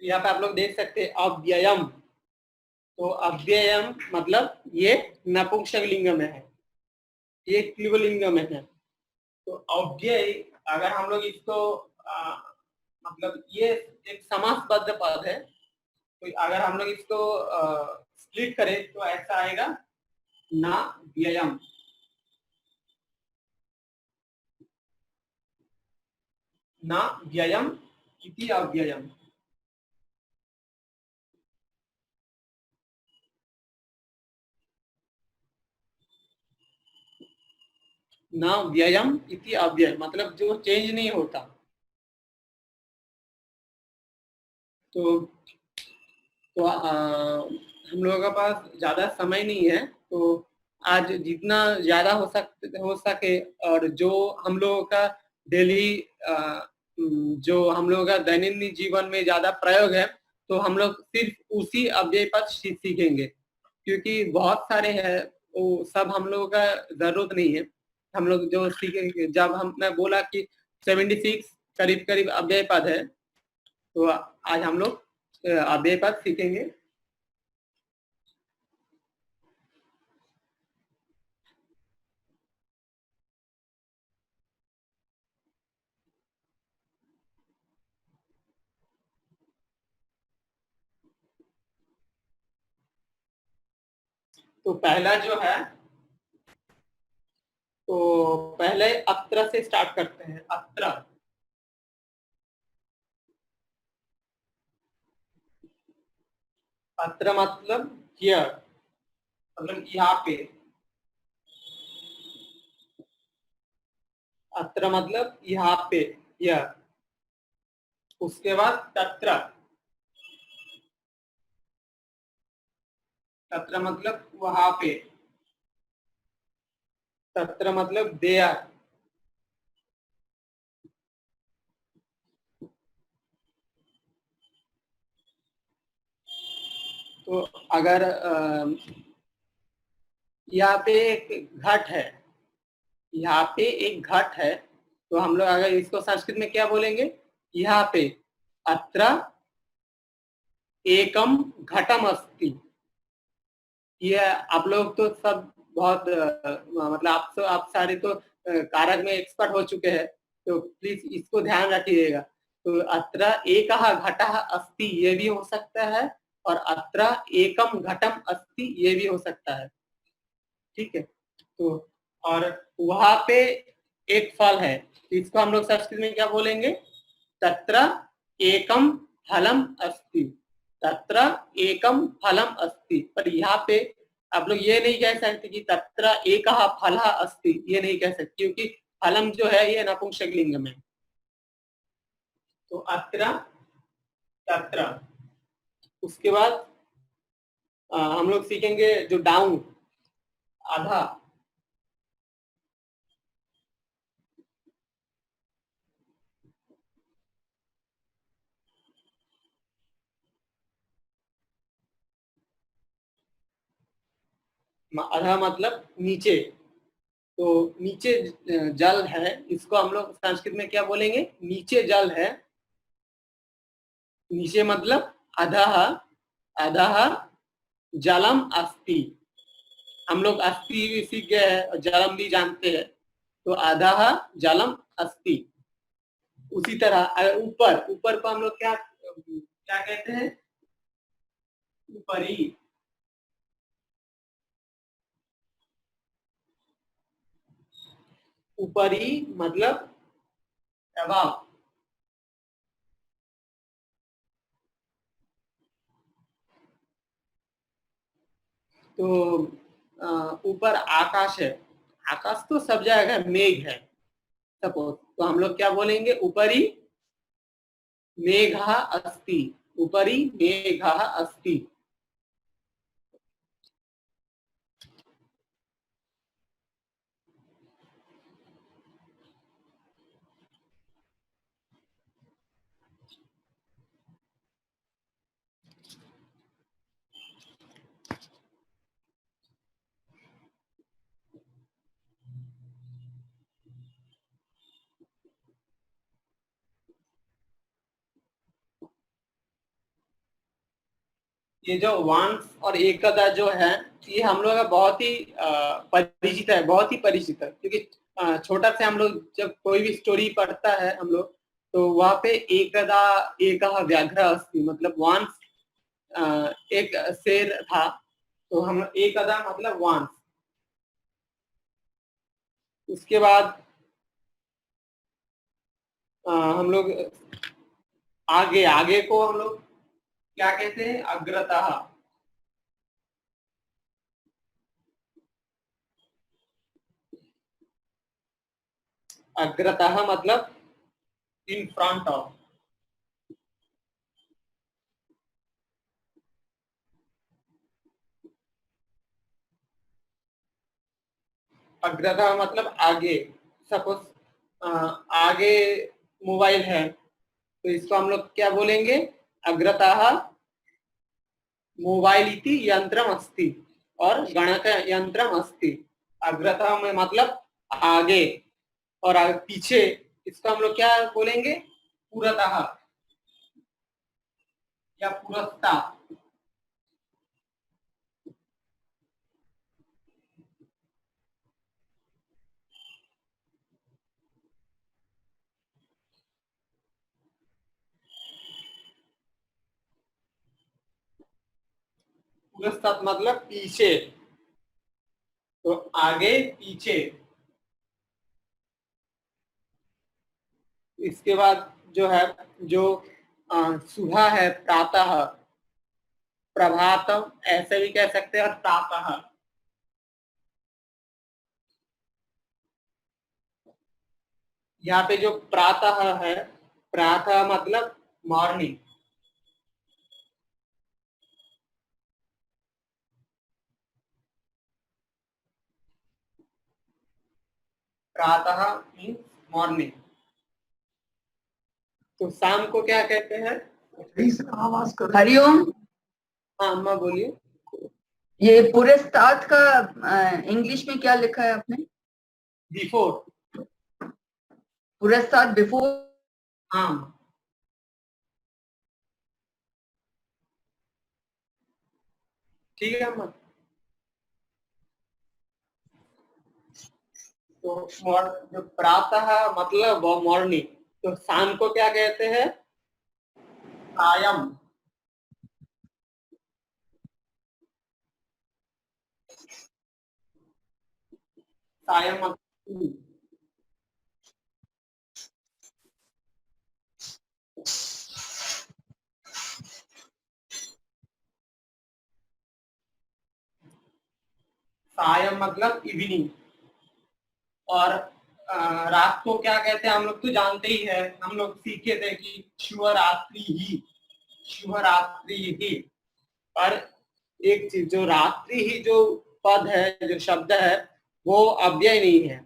यहाँ पे आप लोग देख सकते हैं अव्ययम। तो अव्ययम मतलब ये नपुंसकलिंग में है, ये क्लीवलिंग में है। तो अव्यय अगर हम लोग इसको मतलब ये एक समासबद्ध पद है, तो अगर हम लोग इसको स्प्लिट करें तो ऐसा आएगा ना व्ययम, ना व्ययम इति अव्ययम। ना व्ययम इति अव्यय मतलब जो चेंज नहीं होता। तो हम लोगों के पास ज्यादा समय नहीं है, तो आज जितना ज्यादा हो सके और जो हम लोगों का डेली जो हम लोगों का दैनंदिन जीवन में ज्यादा प्रयोग है, तो हम लोग सिर्फ उसी अव्यय पद सीखेंगे, क्योंकि बहुत सारे हैं वो सब हम लोगों का जरूरत नहीं है। हम लोग जो सीखेंगे, जब मैं बोला कि 76 करीब करीब अव्यय पद है, तो आज हम लोग अव्यय पद सीखेंगे। तो पहला जो है, तो पहले अत्र से स्टार्ट करते हैं। अत्र, अत्र मतलब हियर, मतलब यहाँ पे। अत्र मतलब यहाँ पे, हियर। उसके बाद तत्र, तत्र मतलब वहां पे। तत्र मतलब देयर। तो अगर यहाँ पे एक घट है, यहाँ पे एक घट है, तो हम लोग अगर इसको संस्कृत में क्या बोलेंगे, यहाँ पे अत्र एकम घटम अस्ति। ये आप लोग तो सब बहुत मतलब आप सारे तो कारक में एक्सपर्ट हो चुके हैं, तो प्लीज इसको ध्यान रखिएगा। तो अत्र एकः घटः अस्ति ये भी हो सकता है, और अत्र एकम घटम अस्ति ये भी हो सकता है, ठीक है। तो और वहां पे एक फल है, तो इसको हम लोग संस्कृत में क्या बोलेंगे, तत्र एकम फलम अस्ति। तत्र एकम फलम अस्ति। पर यहाँ पे आप लोग ये नहीं कह सकते कि तत्र एकः फलः अस्ति, ये नहीं कह सकते, क्योंकि फलम जो है ये नपुंसकलिंग में। तो अत्र, तत्र। उसके बाद हम लोग सीखेंगे जो डाउन, आधा। आधा मतलब नीचे। तो नीचे जल है, इसको हम लोग संस्कृत में क्या बोलेंगे, नीचे जल है। नीचे मतलब अधः, अधः जलम अस्ति। हम लोग अस्ति भी सीख गए हैं और जलम भी जानते हैं, तो अधः जलम अस्ति। उसी तरह ऊपर, ऊपर को हम लोग क्या क्या कहते हैं? ऊपरी। ऊपरी मतलब above। तो ऊपर आकाश है, आकाश तो सब जगह मेघ है सपोज, तो हम लोग क्या बोलेंगे? ऊपरी मेघा अस्ति, ऊपरी मेघा अस्ति। ये जो वांस और एकदा जो है, ये हम लोग का बहुत ही परिचित है, बहुत ही परिचित है, क्योंकि छोटा से हम लोग जब कोई भी स्टोरी पढ़ता है हम लोग, तो वहां पे एकदा एकः व्याघ्र अस्ति, मतलब वांस एक शेर था, तो हम एकदा मतलब वांस। उसके बाद हम लोग आगे, आगे को हम लोग क्या कहते हैं? अग्रतः। अग्रतः मतलब इन फ्रंट ऑफ। अग्रतः मतलब आगे। सपोज आगे मोबाइल है, तो इसको हम लोग क्या बोलेंगे? अग्रतः मोबाइल इति यंत्रम अस्ति और गणक यंत्रम अस्ति। अग्रतः में मतलब आगे, और पीछे, इसको हम लोग क्या बोलेंगे? पुरतः या पुरस्तात्। पुरस्तात् मतलब पीछे, तो आगे पीछे। इसके बाद जो है, जो सुबह है, प्रातः, प्रभातम ऐसे भी कह सकते हैं, और प्रातः। यहाँ पे जो प्रातः है, प्रातः मतलब मॉर्निंग। प्रातः मीन्स मॉर्निंग। तो शाम को क्या कहते हैं? हरिओम। हाँ अम्मा बोलिए। ये पूरे स्टार्ट का इंग्लिश में क्या लिखा है आपने? बिफोर। पूरे स्टार्ट बिफोर। हाँ, ठीक है अम्मा। तो जो प्रातः मतलब मॉर्निंग, तो शाम को क्या कहते हैं? सायं। सायं मतलब सायं मतलब इवनिंग। और रात को क्या कहते हैं? हम लोग तो जानते ही है, हम लोग सीखे थे कि शिवरात्रि ही, शिवरात्रि ही। पर एक चीज, जो रात्रि ही जो पद है, जो शब्द है, वो अव्यय नहीं है,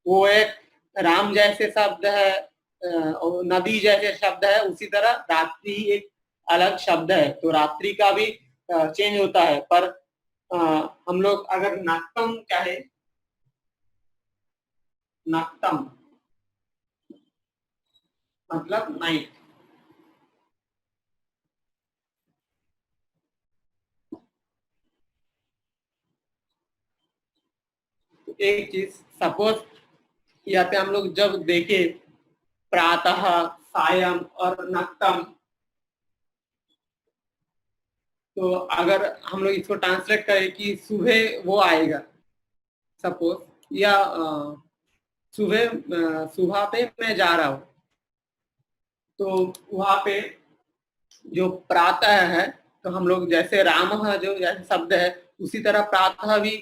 वो एक राम जैसे शब्द है, और नदी जैसे शब्द है, उसी तरह रात्रि ही एक अलग शब्द है। तो रात्रि का भी चेंज होता है, पर हम लोग अगर नाट्यम कहे, नाट्यम मतलब नाइट। एक चीज, सपोज यहाँ पे हम लोग जब देखे प्रातः, सायं और नक्तम, तो अगर हम लोग इसको ट्रांसलेट करें कि सुबह वो आएगा सपोज, या सुबह पे मैं जा रहा हूँ, तो वहां पे जो प्रातः है, तो हम लोग जैसे राम जो जैसे शब्द है उसी तरह प्रातः भी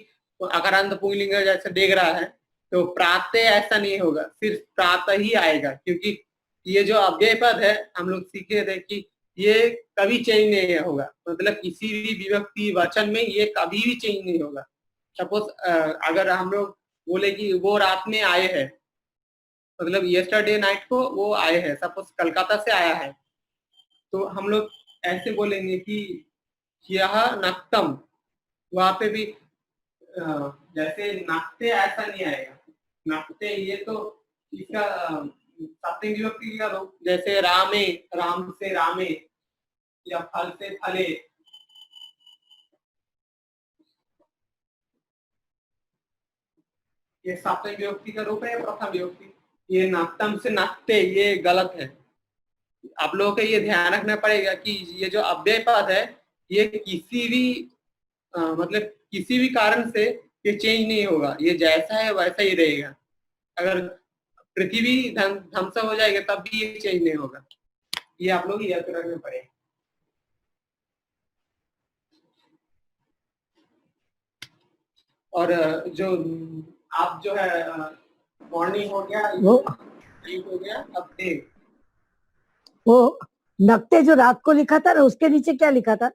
अकारांत पुंगलिंग जैसे देख रहा है, तो प्रातः ऐसा नहीं होगा, सिर्फ प्रातः ही आएगा, क्योंकि ये जो अव्यय पद है हम लोग सीखे थे कि ये कभी चेंज नहीं होगा, मतलब किसी भी विभक्ति वचन में ये कभी भी चेंज नहीं होगा। सपोज अगर हम लोग बोले कि वो रात में आए हैं, मतलब यस्टरडे नाइट को वो आए हैं, सपोज कलकत्ता से आया है, तो हम लोग ऐसे बोलेंगे कि यह नक्तम, वहां पे भी जैसे नक्ते ऐसा नहीं आएगा, नक्ते ये तो इसका सप्तमी विभक्ति का रूप, जैसे रामे, राम से रामे, या फल से फले, ये सप्तमी विभक्ति का रूप है, प्रथम विभक्ति। ये नक्तम से नक्ते ये गलत है, आप लोगों को ये ध्यान रखना पड़ेगा कि ये जो अव्यय पद है ये किसी भी मतलब किसी भी कारण से ये चेंज नहीं होगा, ये जैसा है वैसा ही रहेगा। अगर पृथ्वी ध्वंस हो जाएगा तब भी ये चेंज नहीं होगा, ये आप लोग याद रखना पड़ेगा। और जो आप जो है मॉर्निंग हो गया, नाइट हो गया, अब डे। वो नक्ते जो रात को लिखा था ना, उसके नीचे क्या लिखा था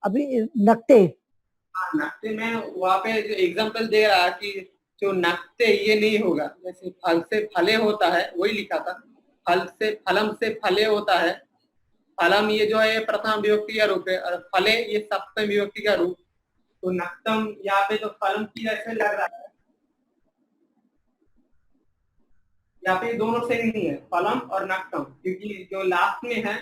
अभी? नक्ते, हाँ, नक्ते में वहाँ पे जो एग्जांपल दे रहा कि जो नक्ते ये नहीं होगा, जैसे फल से फले होता है वही लिखा था, फल से फलम से फले होता है, फलम ये जो है प्रथम विभक्ति का रूप है और फले ये सप्तम विभक्ति का रूप, तो नक्तम यहाँ पे जो फलम की जैसे लग रहा है, यहाँ पे दोनों सेम नहीं है, फलम और नक्तम, क्योंकि जो लास्ट में है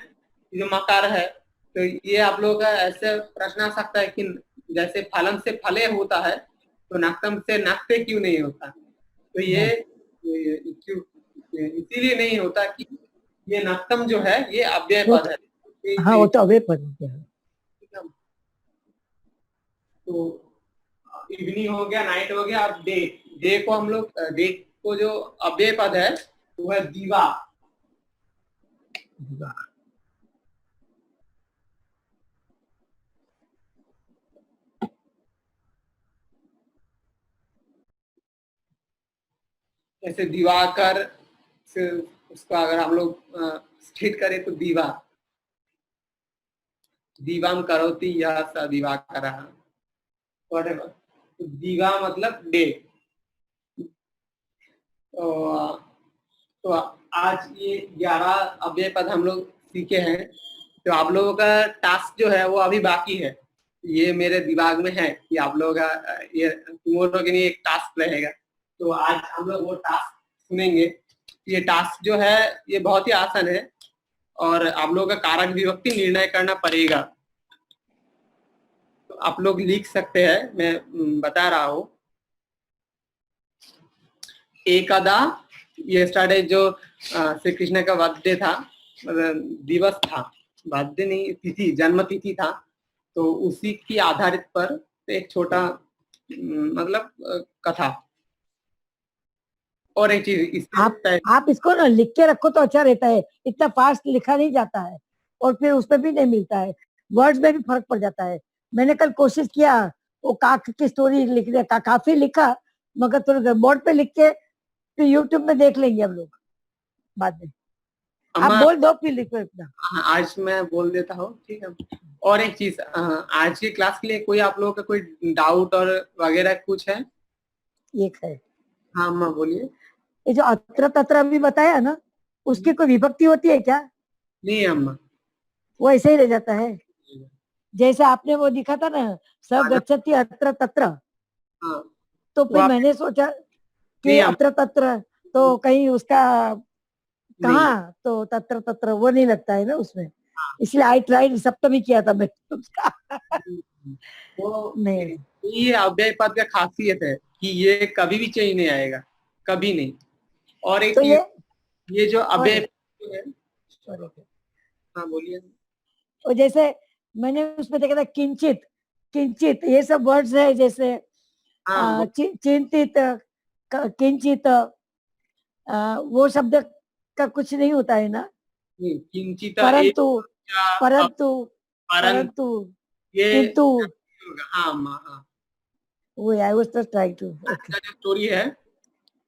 जो मकार है, तो ये आप लोगों का ऐसे प्रश्न आ सकता है कि जैसे फलम से फले होता है तो नक्तम से नक्ते क्यों नहीं होता, तो ये क्यों इसीलिए नहीं होता कि ये नक्तम जो है ये अव्यय पद है। हाँ वो तो अव्यय पद है। तो इवनिंग हो गया, नाइट हो गया, अब डे। डे को हम लोग डे को जो अव्यय पद है वो है दीवा। जैसे दिवाकर से उसका अगर हम लोग स्थित करें तो दीवा, दीवाम करोति यह स दिवाकर, व्हाटएवर, तो दीवा मतलब डे। तो आज ये 11 अव्यय पद हम लोग सीखे हैं, तो आप लोगों का टास्क जो है वो अभी बाकी है, ये मेरे दिमाग में है कि आप लोगों का ये टुमारो के लिए एक टास्क रहेगा, तो आज हम लोग वो टास्क सुनेंगे। ये टास्क जो है ये बहुत ही आसान है और आप लोगों का कारक विभक्ति निर्णय करना पड़ेगा, तो आप लोग लिख सकते हैं, मैं बता रहा हूँ। एकदा ये स्टार्ट जो श्री कृष्ण का वाद्य था, दिवस था, वाद्य नहीं, तिथि, जन्म तिथि था, तो उसी की आधारित पर एक छोटा मतलब कथा। और एक चीज आप इसको ना लिख के रखो तो अच्छा रहता है, इतना फास्ट लिखा नहीं जाता है और फिर उसमें भी नहीं मिलता है, वर्ड्स में भी फर्क पड़ जाता है। मैंने कल कोशिश किया वो काक की स्टोरी लिखने का, काफी लिखा, मगर थोड़ा बोर्ड पे लिख के फिर यूट्यूब में देख लेंगे हम लोग बाद में। आप बोल दो फिर लिखो अपना। आज मैं बोल देता हूँ, ठीक है। और एक चीज, आज की क्लास के लिए कोई आप लोगों का कोई डाउट और वगैरह कुछ है? एक है। हाँ अम्मा बोलिए। ये जो अत्र तत्र अभी बताया ना, उसकी कोई विभक्ति होती है क्या? नहीं अम्मा, वो ऐसे ही रह जाता है, जैसे आपने वो दिखा था ना, सब गच्छति अत्र तत्र। हाँ। तो फिर मैंने सोचा कि अत्र तत्र तो कहीं उसका कहाँ, तो तत्र तत्र वो नहीं लगता है ना उसमें, इसलिए आई ट्राइड सप्तमी किया था मैं उसका। वो नहीं, ये अव्यय पद का खासियत है कि ये कभी भी चेंज नहीं आएगा, कभी नहीं। और एक तो ये जो अव्यय है, हाँ बोलिए। और जैसे मैंने उसमें देखा था किंचित, किंचित, ये सब वर्ड्स है जैसे हाँ चिंतित, किंचित, वो शब्द का कुछ नहीं होता है ना, किंचित परंतु, परंतु, परंतु परंतु, ये किंतु, हाँ हाँ। वो I was just trying to, का जो स्टोरी है,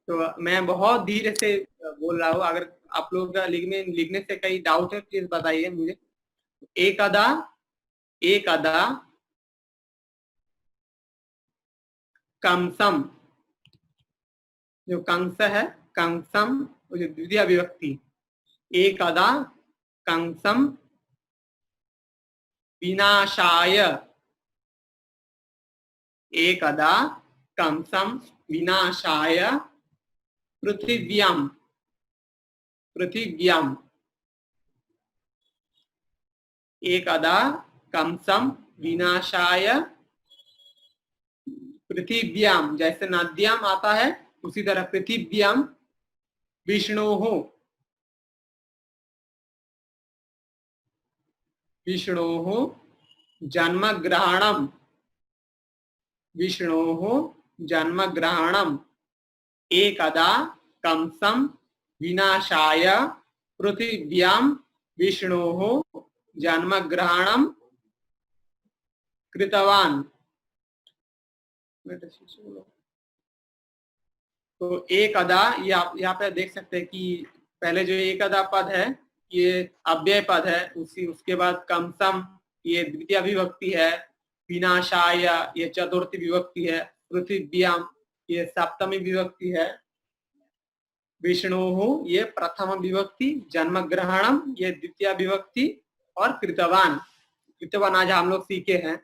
तो मैं बहुत धीरे से बोल रहा हूँ, अगर आप लोग का लिखने से कहीं डाउट है प्लीज बताइए मुझे। एक अदा कंसम, जो कंस है, कंसम, वो जो द्वितीय विभक्ति, एक अदा कंसम विनाशाय, एक अदा कंसम विनाशाय पृथिव्याम, पृथिव्याम, एक अदा कंसम विनाशाय पृथिव्याम, जैसे नद्याम आता है उसी तरह पृथिव्याम विष्णोः, विष्णोः जन्मग्रहणम, विष्णोः जन्मग्रहणम, एकदा कंसम विनाशाय पृथिव्याम विष्णोः जन्मग्रहणम कृतवान। तो एक अदा, यहाँ पे देख सकते हैं कि पहले जो एक अदा पद है ये अव्यय पद है, उसके बाद कंसम ये द्वितीय विभक्ति है, विनाशाय ये चतुर्थी विभक्ति है, पृथिव्याम ये सप्तमी विभक्ति है, विष्णु ये प्रथम विभक्ति, जन्मग्रहणम ये द्वितीय विभक्ति, और कृतवान, कृतवान आज हम लोग सीखे हैं।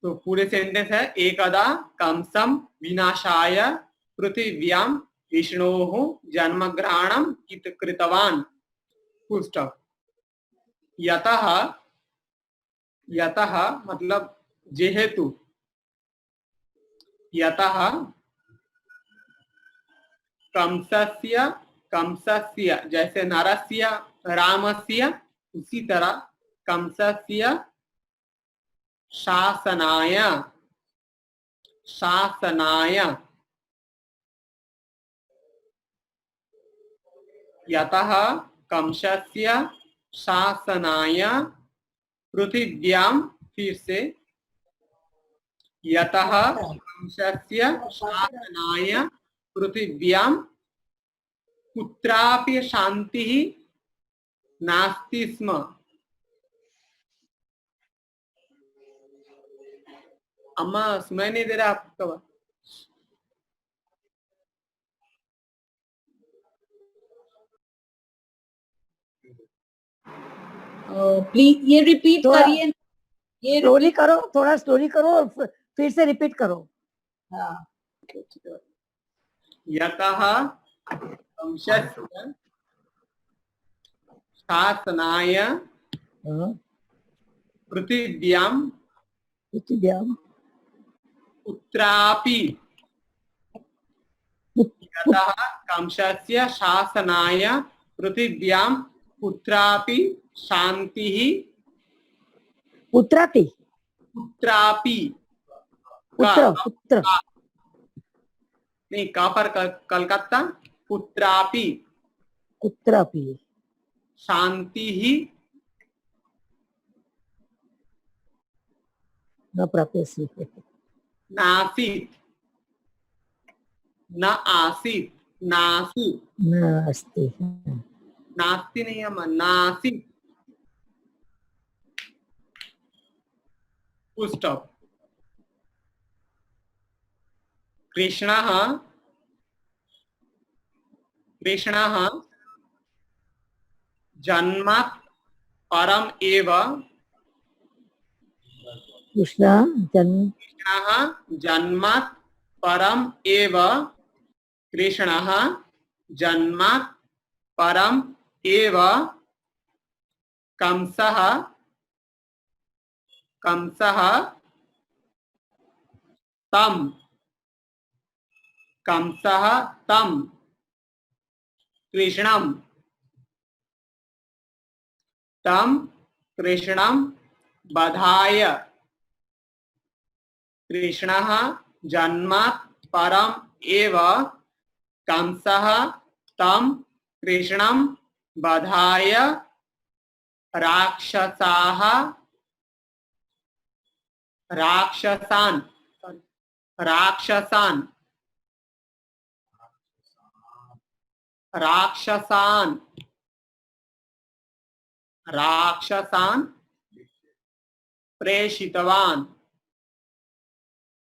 तो पूरे सेंटेंस है एकदा कंसम विनाशाय पृथिव्याम विष्णोः जन्मग्रहणम कृतवान, फुल स्टॉप। यतः, यतः मतलब जेहेतु, यतः कंसस्य, कंसस्य जैसे नरस्य रामस्य, उसी तरह कंसस्य शासनाय, शासनाय, यतः कंसस्य शासनाय पृथिव्याम, फिर से यतः कंसस्य शासनाय पृथिव्याम कुत्रापि शांतिः नास्ति स्म। अम्मा सुनाई नहीं दे रहा आपका बात? प्लीज ये रिपीट करिए, ये स्लोली करो, थोड़ा स्लोली करो और फिर से रिपीट करो। हाँ, यतः कंसस्य शासनाय पृथिव्याम, पृथिव्याम कुत्रापि, यतः कंसस्य शासनाय पृथिव्याम कुत्रापि शांतिः, पुत्रापि, कुत्रापि, पुत्र, पुत्र, नहीं का पर कलकत्ता, कुत्रापि, कुत्रापि शांतिः न प्राप्यसी, नासीत्, न आसीत्, नासीत्, नास्ति, नास्ति नहीं है, नासीत्, फुल स्टॉप। कृष्णः, कृष्णः जन्मात् परम एव, कृष्ण जन्म, कृष्णः जन्मात् परम एव, कृष्णः जन्मात् परम एव कंसः, कंसः तम, कंसः तम कृष्णम, तम कृष्णं बधाय कृष्णः जन्मात् परम् एव कंसः तं कृष्णं बधाय राक्षसान्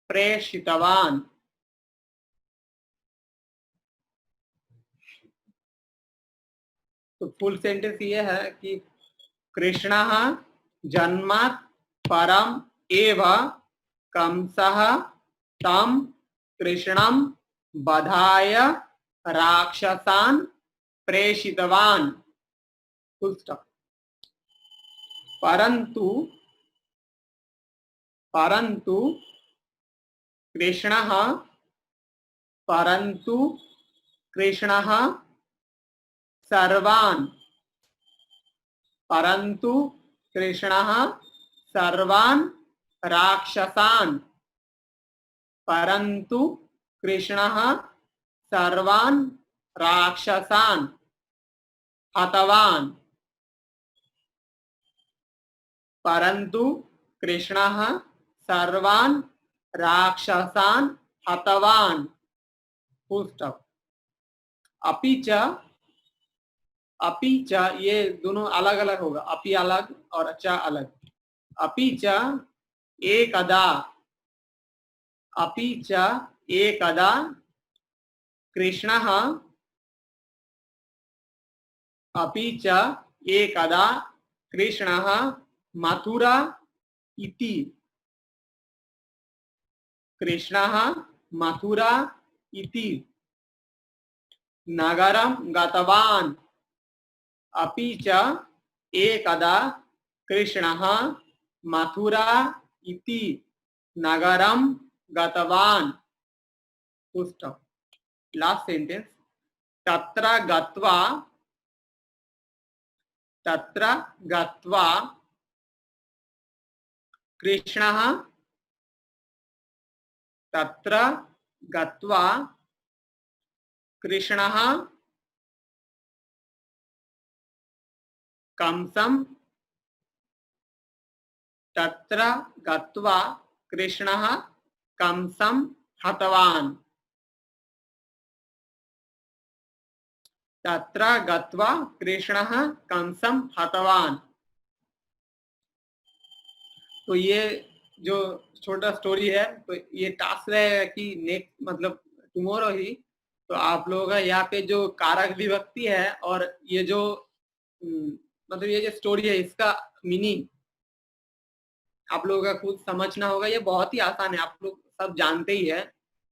प्रेषितवान्। तो फुल सेंटेंस ये है कि कृष्णः जन्मात् परम् एव कंसः तं कृष्णं बधाय राक्षसान् प्रेषितवान्। Full stop. परंतु कृष्णः सर्वान् राक्षसान् हतवान्। परंतु कृष्णः सर्वान् राक्षसान् हतवान्। Full stop. अपि च ये दोनों अलग अलग होगा, अपि अलग और च अलग। अपि च एकदा कृष्णः मथुरा इति नगरं गतवान्। अपि च एकदा कृष्णः मथुरा इति नगरं गतवान्। Last sentence. तत्र गत्वा कृष्णः कंसं हतवान्। तत्र गत्वा कृष्णः कंसं हतवान्। तो ये जो छोटा स्टोरी है, तो ये टास्क रहेगा कि नेक्स्ट मतलब टुमारो ही तो आप लोगों का यहाँ पे जो कारक विभक्ति है और ये जो मतलब ये जो स्टोरी है इसका मीनिंग आप लोगों का खुद समझना होगा। ये बहुत ही आसान है, आप लोग सब जानते ही है,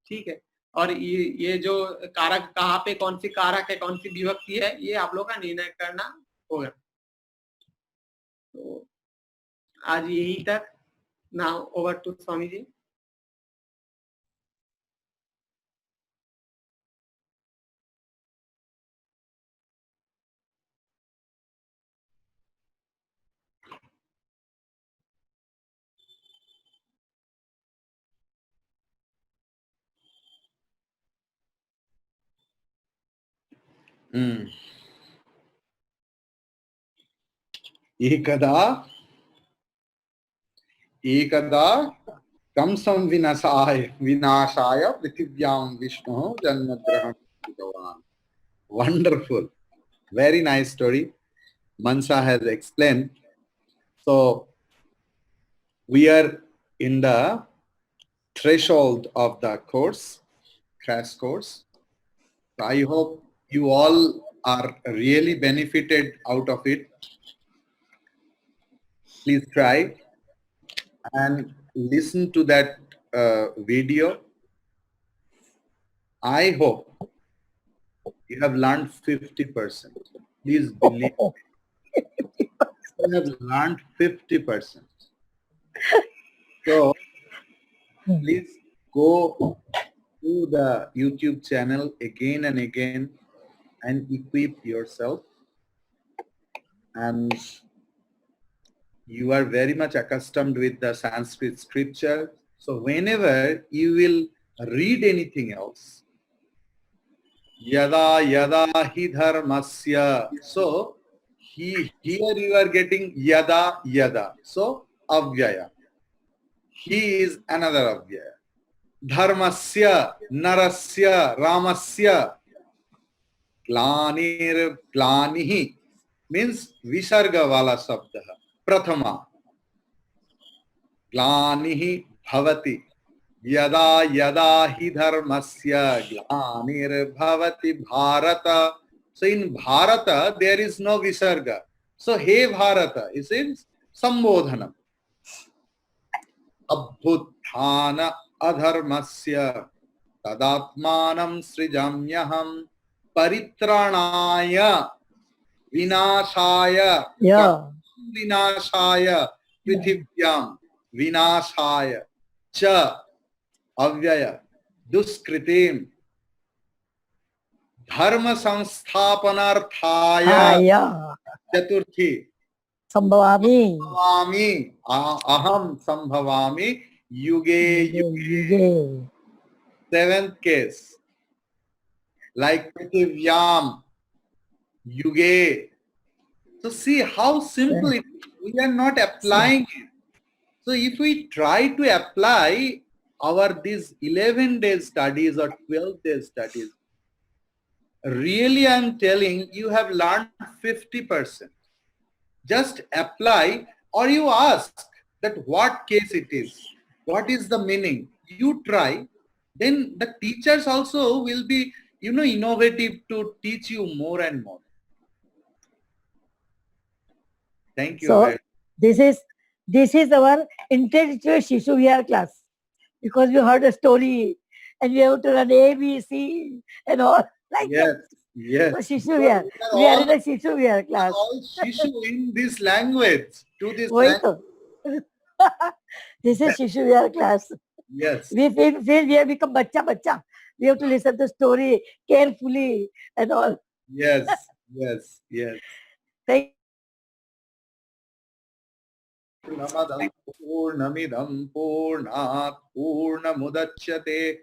ठीक है। और ये जो कारक कहाँ पे कौन सी कारक है कौन सी विभक्ति है ये आप लोग का निर्णय करना होगा। तो आज यही तक। Now over to Swami ji. एकदा कंसं विनाशाय पृथिव्यां विष्णुः जन्मग्रहणं कृतवान्। Wonderful, very nice story. Mansa has explained. So we are in the threshold of the course, crash course. So I hope you all are really benefited out of it. Please try and listen to that video. I hope you have learned 50%. Please believe me. You have learned 50%. So please go to the YouTube channel again and again and equip yourself and you are very much accustomed with the Sanskrit scripture. So whenever you will read anything else, yada yada hi dharmasya. So here you are getting yada yada. So avyaya. He is another avyaya. Dharmasya, narasya, ramasya. Glanir, glanihi means visarga wala sabda. Prathama. Glanihi bhavati. Yada yada hi dharmasya glanir bhavati bharata. So in Bharata there is no visarga. So he Bharata is in Sambodhanam. Abhuthana adharmasya tadatmanam srijamyaham paritranaya vinashaya Yeah. vinashaya prithivyaam vinashaya cha avyaya duskritim dharma samsthapanarthaya Yeah. chaturthi Sambhavami. sambhavami aham sambhavami yuge yuge. Yuge. Seventh case, like prithivyaam yuge. So see how simple it is. We are not applying it. So if we try to apply our these 11 days studies or 12 days studies, really I'm telling you have learned 50%. Just apply, or you ask that what case it is, what is the meaning. You try, then the teachers also will be, innovative to teach you more and more. Thank you. So very this is our intellectual Shishu Vihar class, because we heard a story and we have to run A, B, C and all like Yes, that. yes. So Shishu Vihar. We are in a Shishu Vihar class. All Shishu in this language, to this Why language. to? This is Shishu Vihar class. Yes, We feel we have become bacha. We have to listen to story carefully and all. yes, yes, yes. Thank Namadam Purnamidam Purnat Purnamudachyate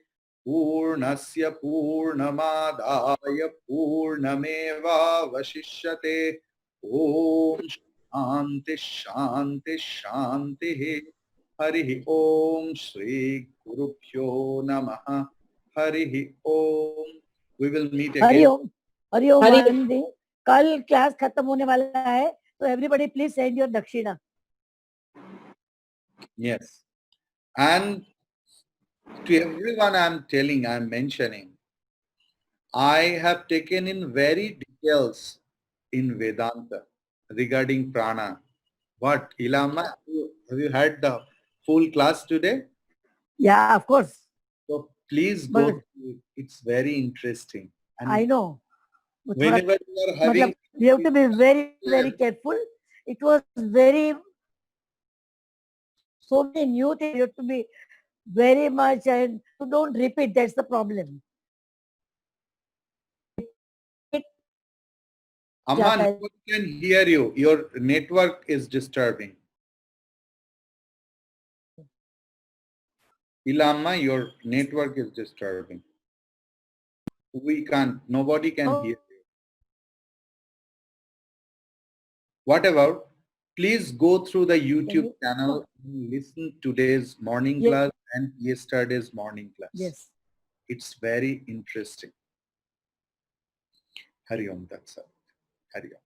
Purnasya Purnamadaya Purnameva Vashishyate. Om Shanti Shanti Shanti. Harihi Om Shri Gurubhyo Namaha. Harihi Om. We will meet again. Hariom Hariom Hari- Anandi. कल क्लास खत्म होने वाला है, तो एवरीबॉडी प्लीज सेंड योर दक्षिणा. Yes. And to everyone I'm mentioning, I have taken in very details in Vedanta regarding prana. What, Ilama, have you had the full class today? Yeah, of course. So please go But- through it. It's very interesting. And I know. वो थोड़ा- whenever you are having, मतलब we have to be very careful. It was very so many new things. You have to be very much, and you don't repeat. That's the problem. Amma, Yeah, nobody can hear you. Your network is disturbing. Ilama, your network is disturbing. We can't, nobody can Oh. hear you. What about, please go through the YouTube you- channel and listen today's morning Yes. class and yesterday's morning class. Yes. It's very interesting. Hari Om, that's all. Hari Om.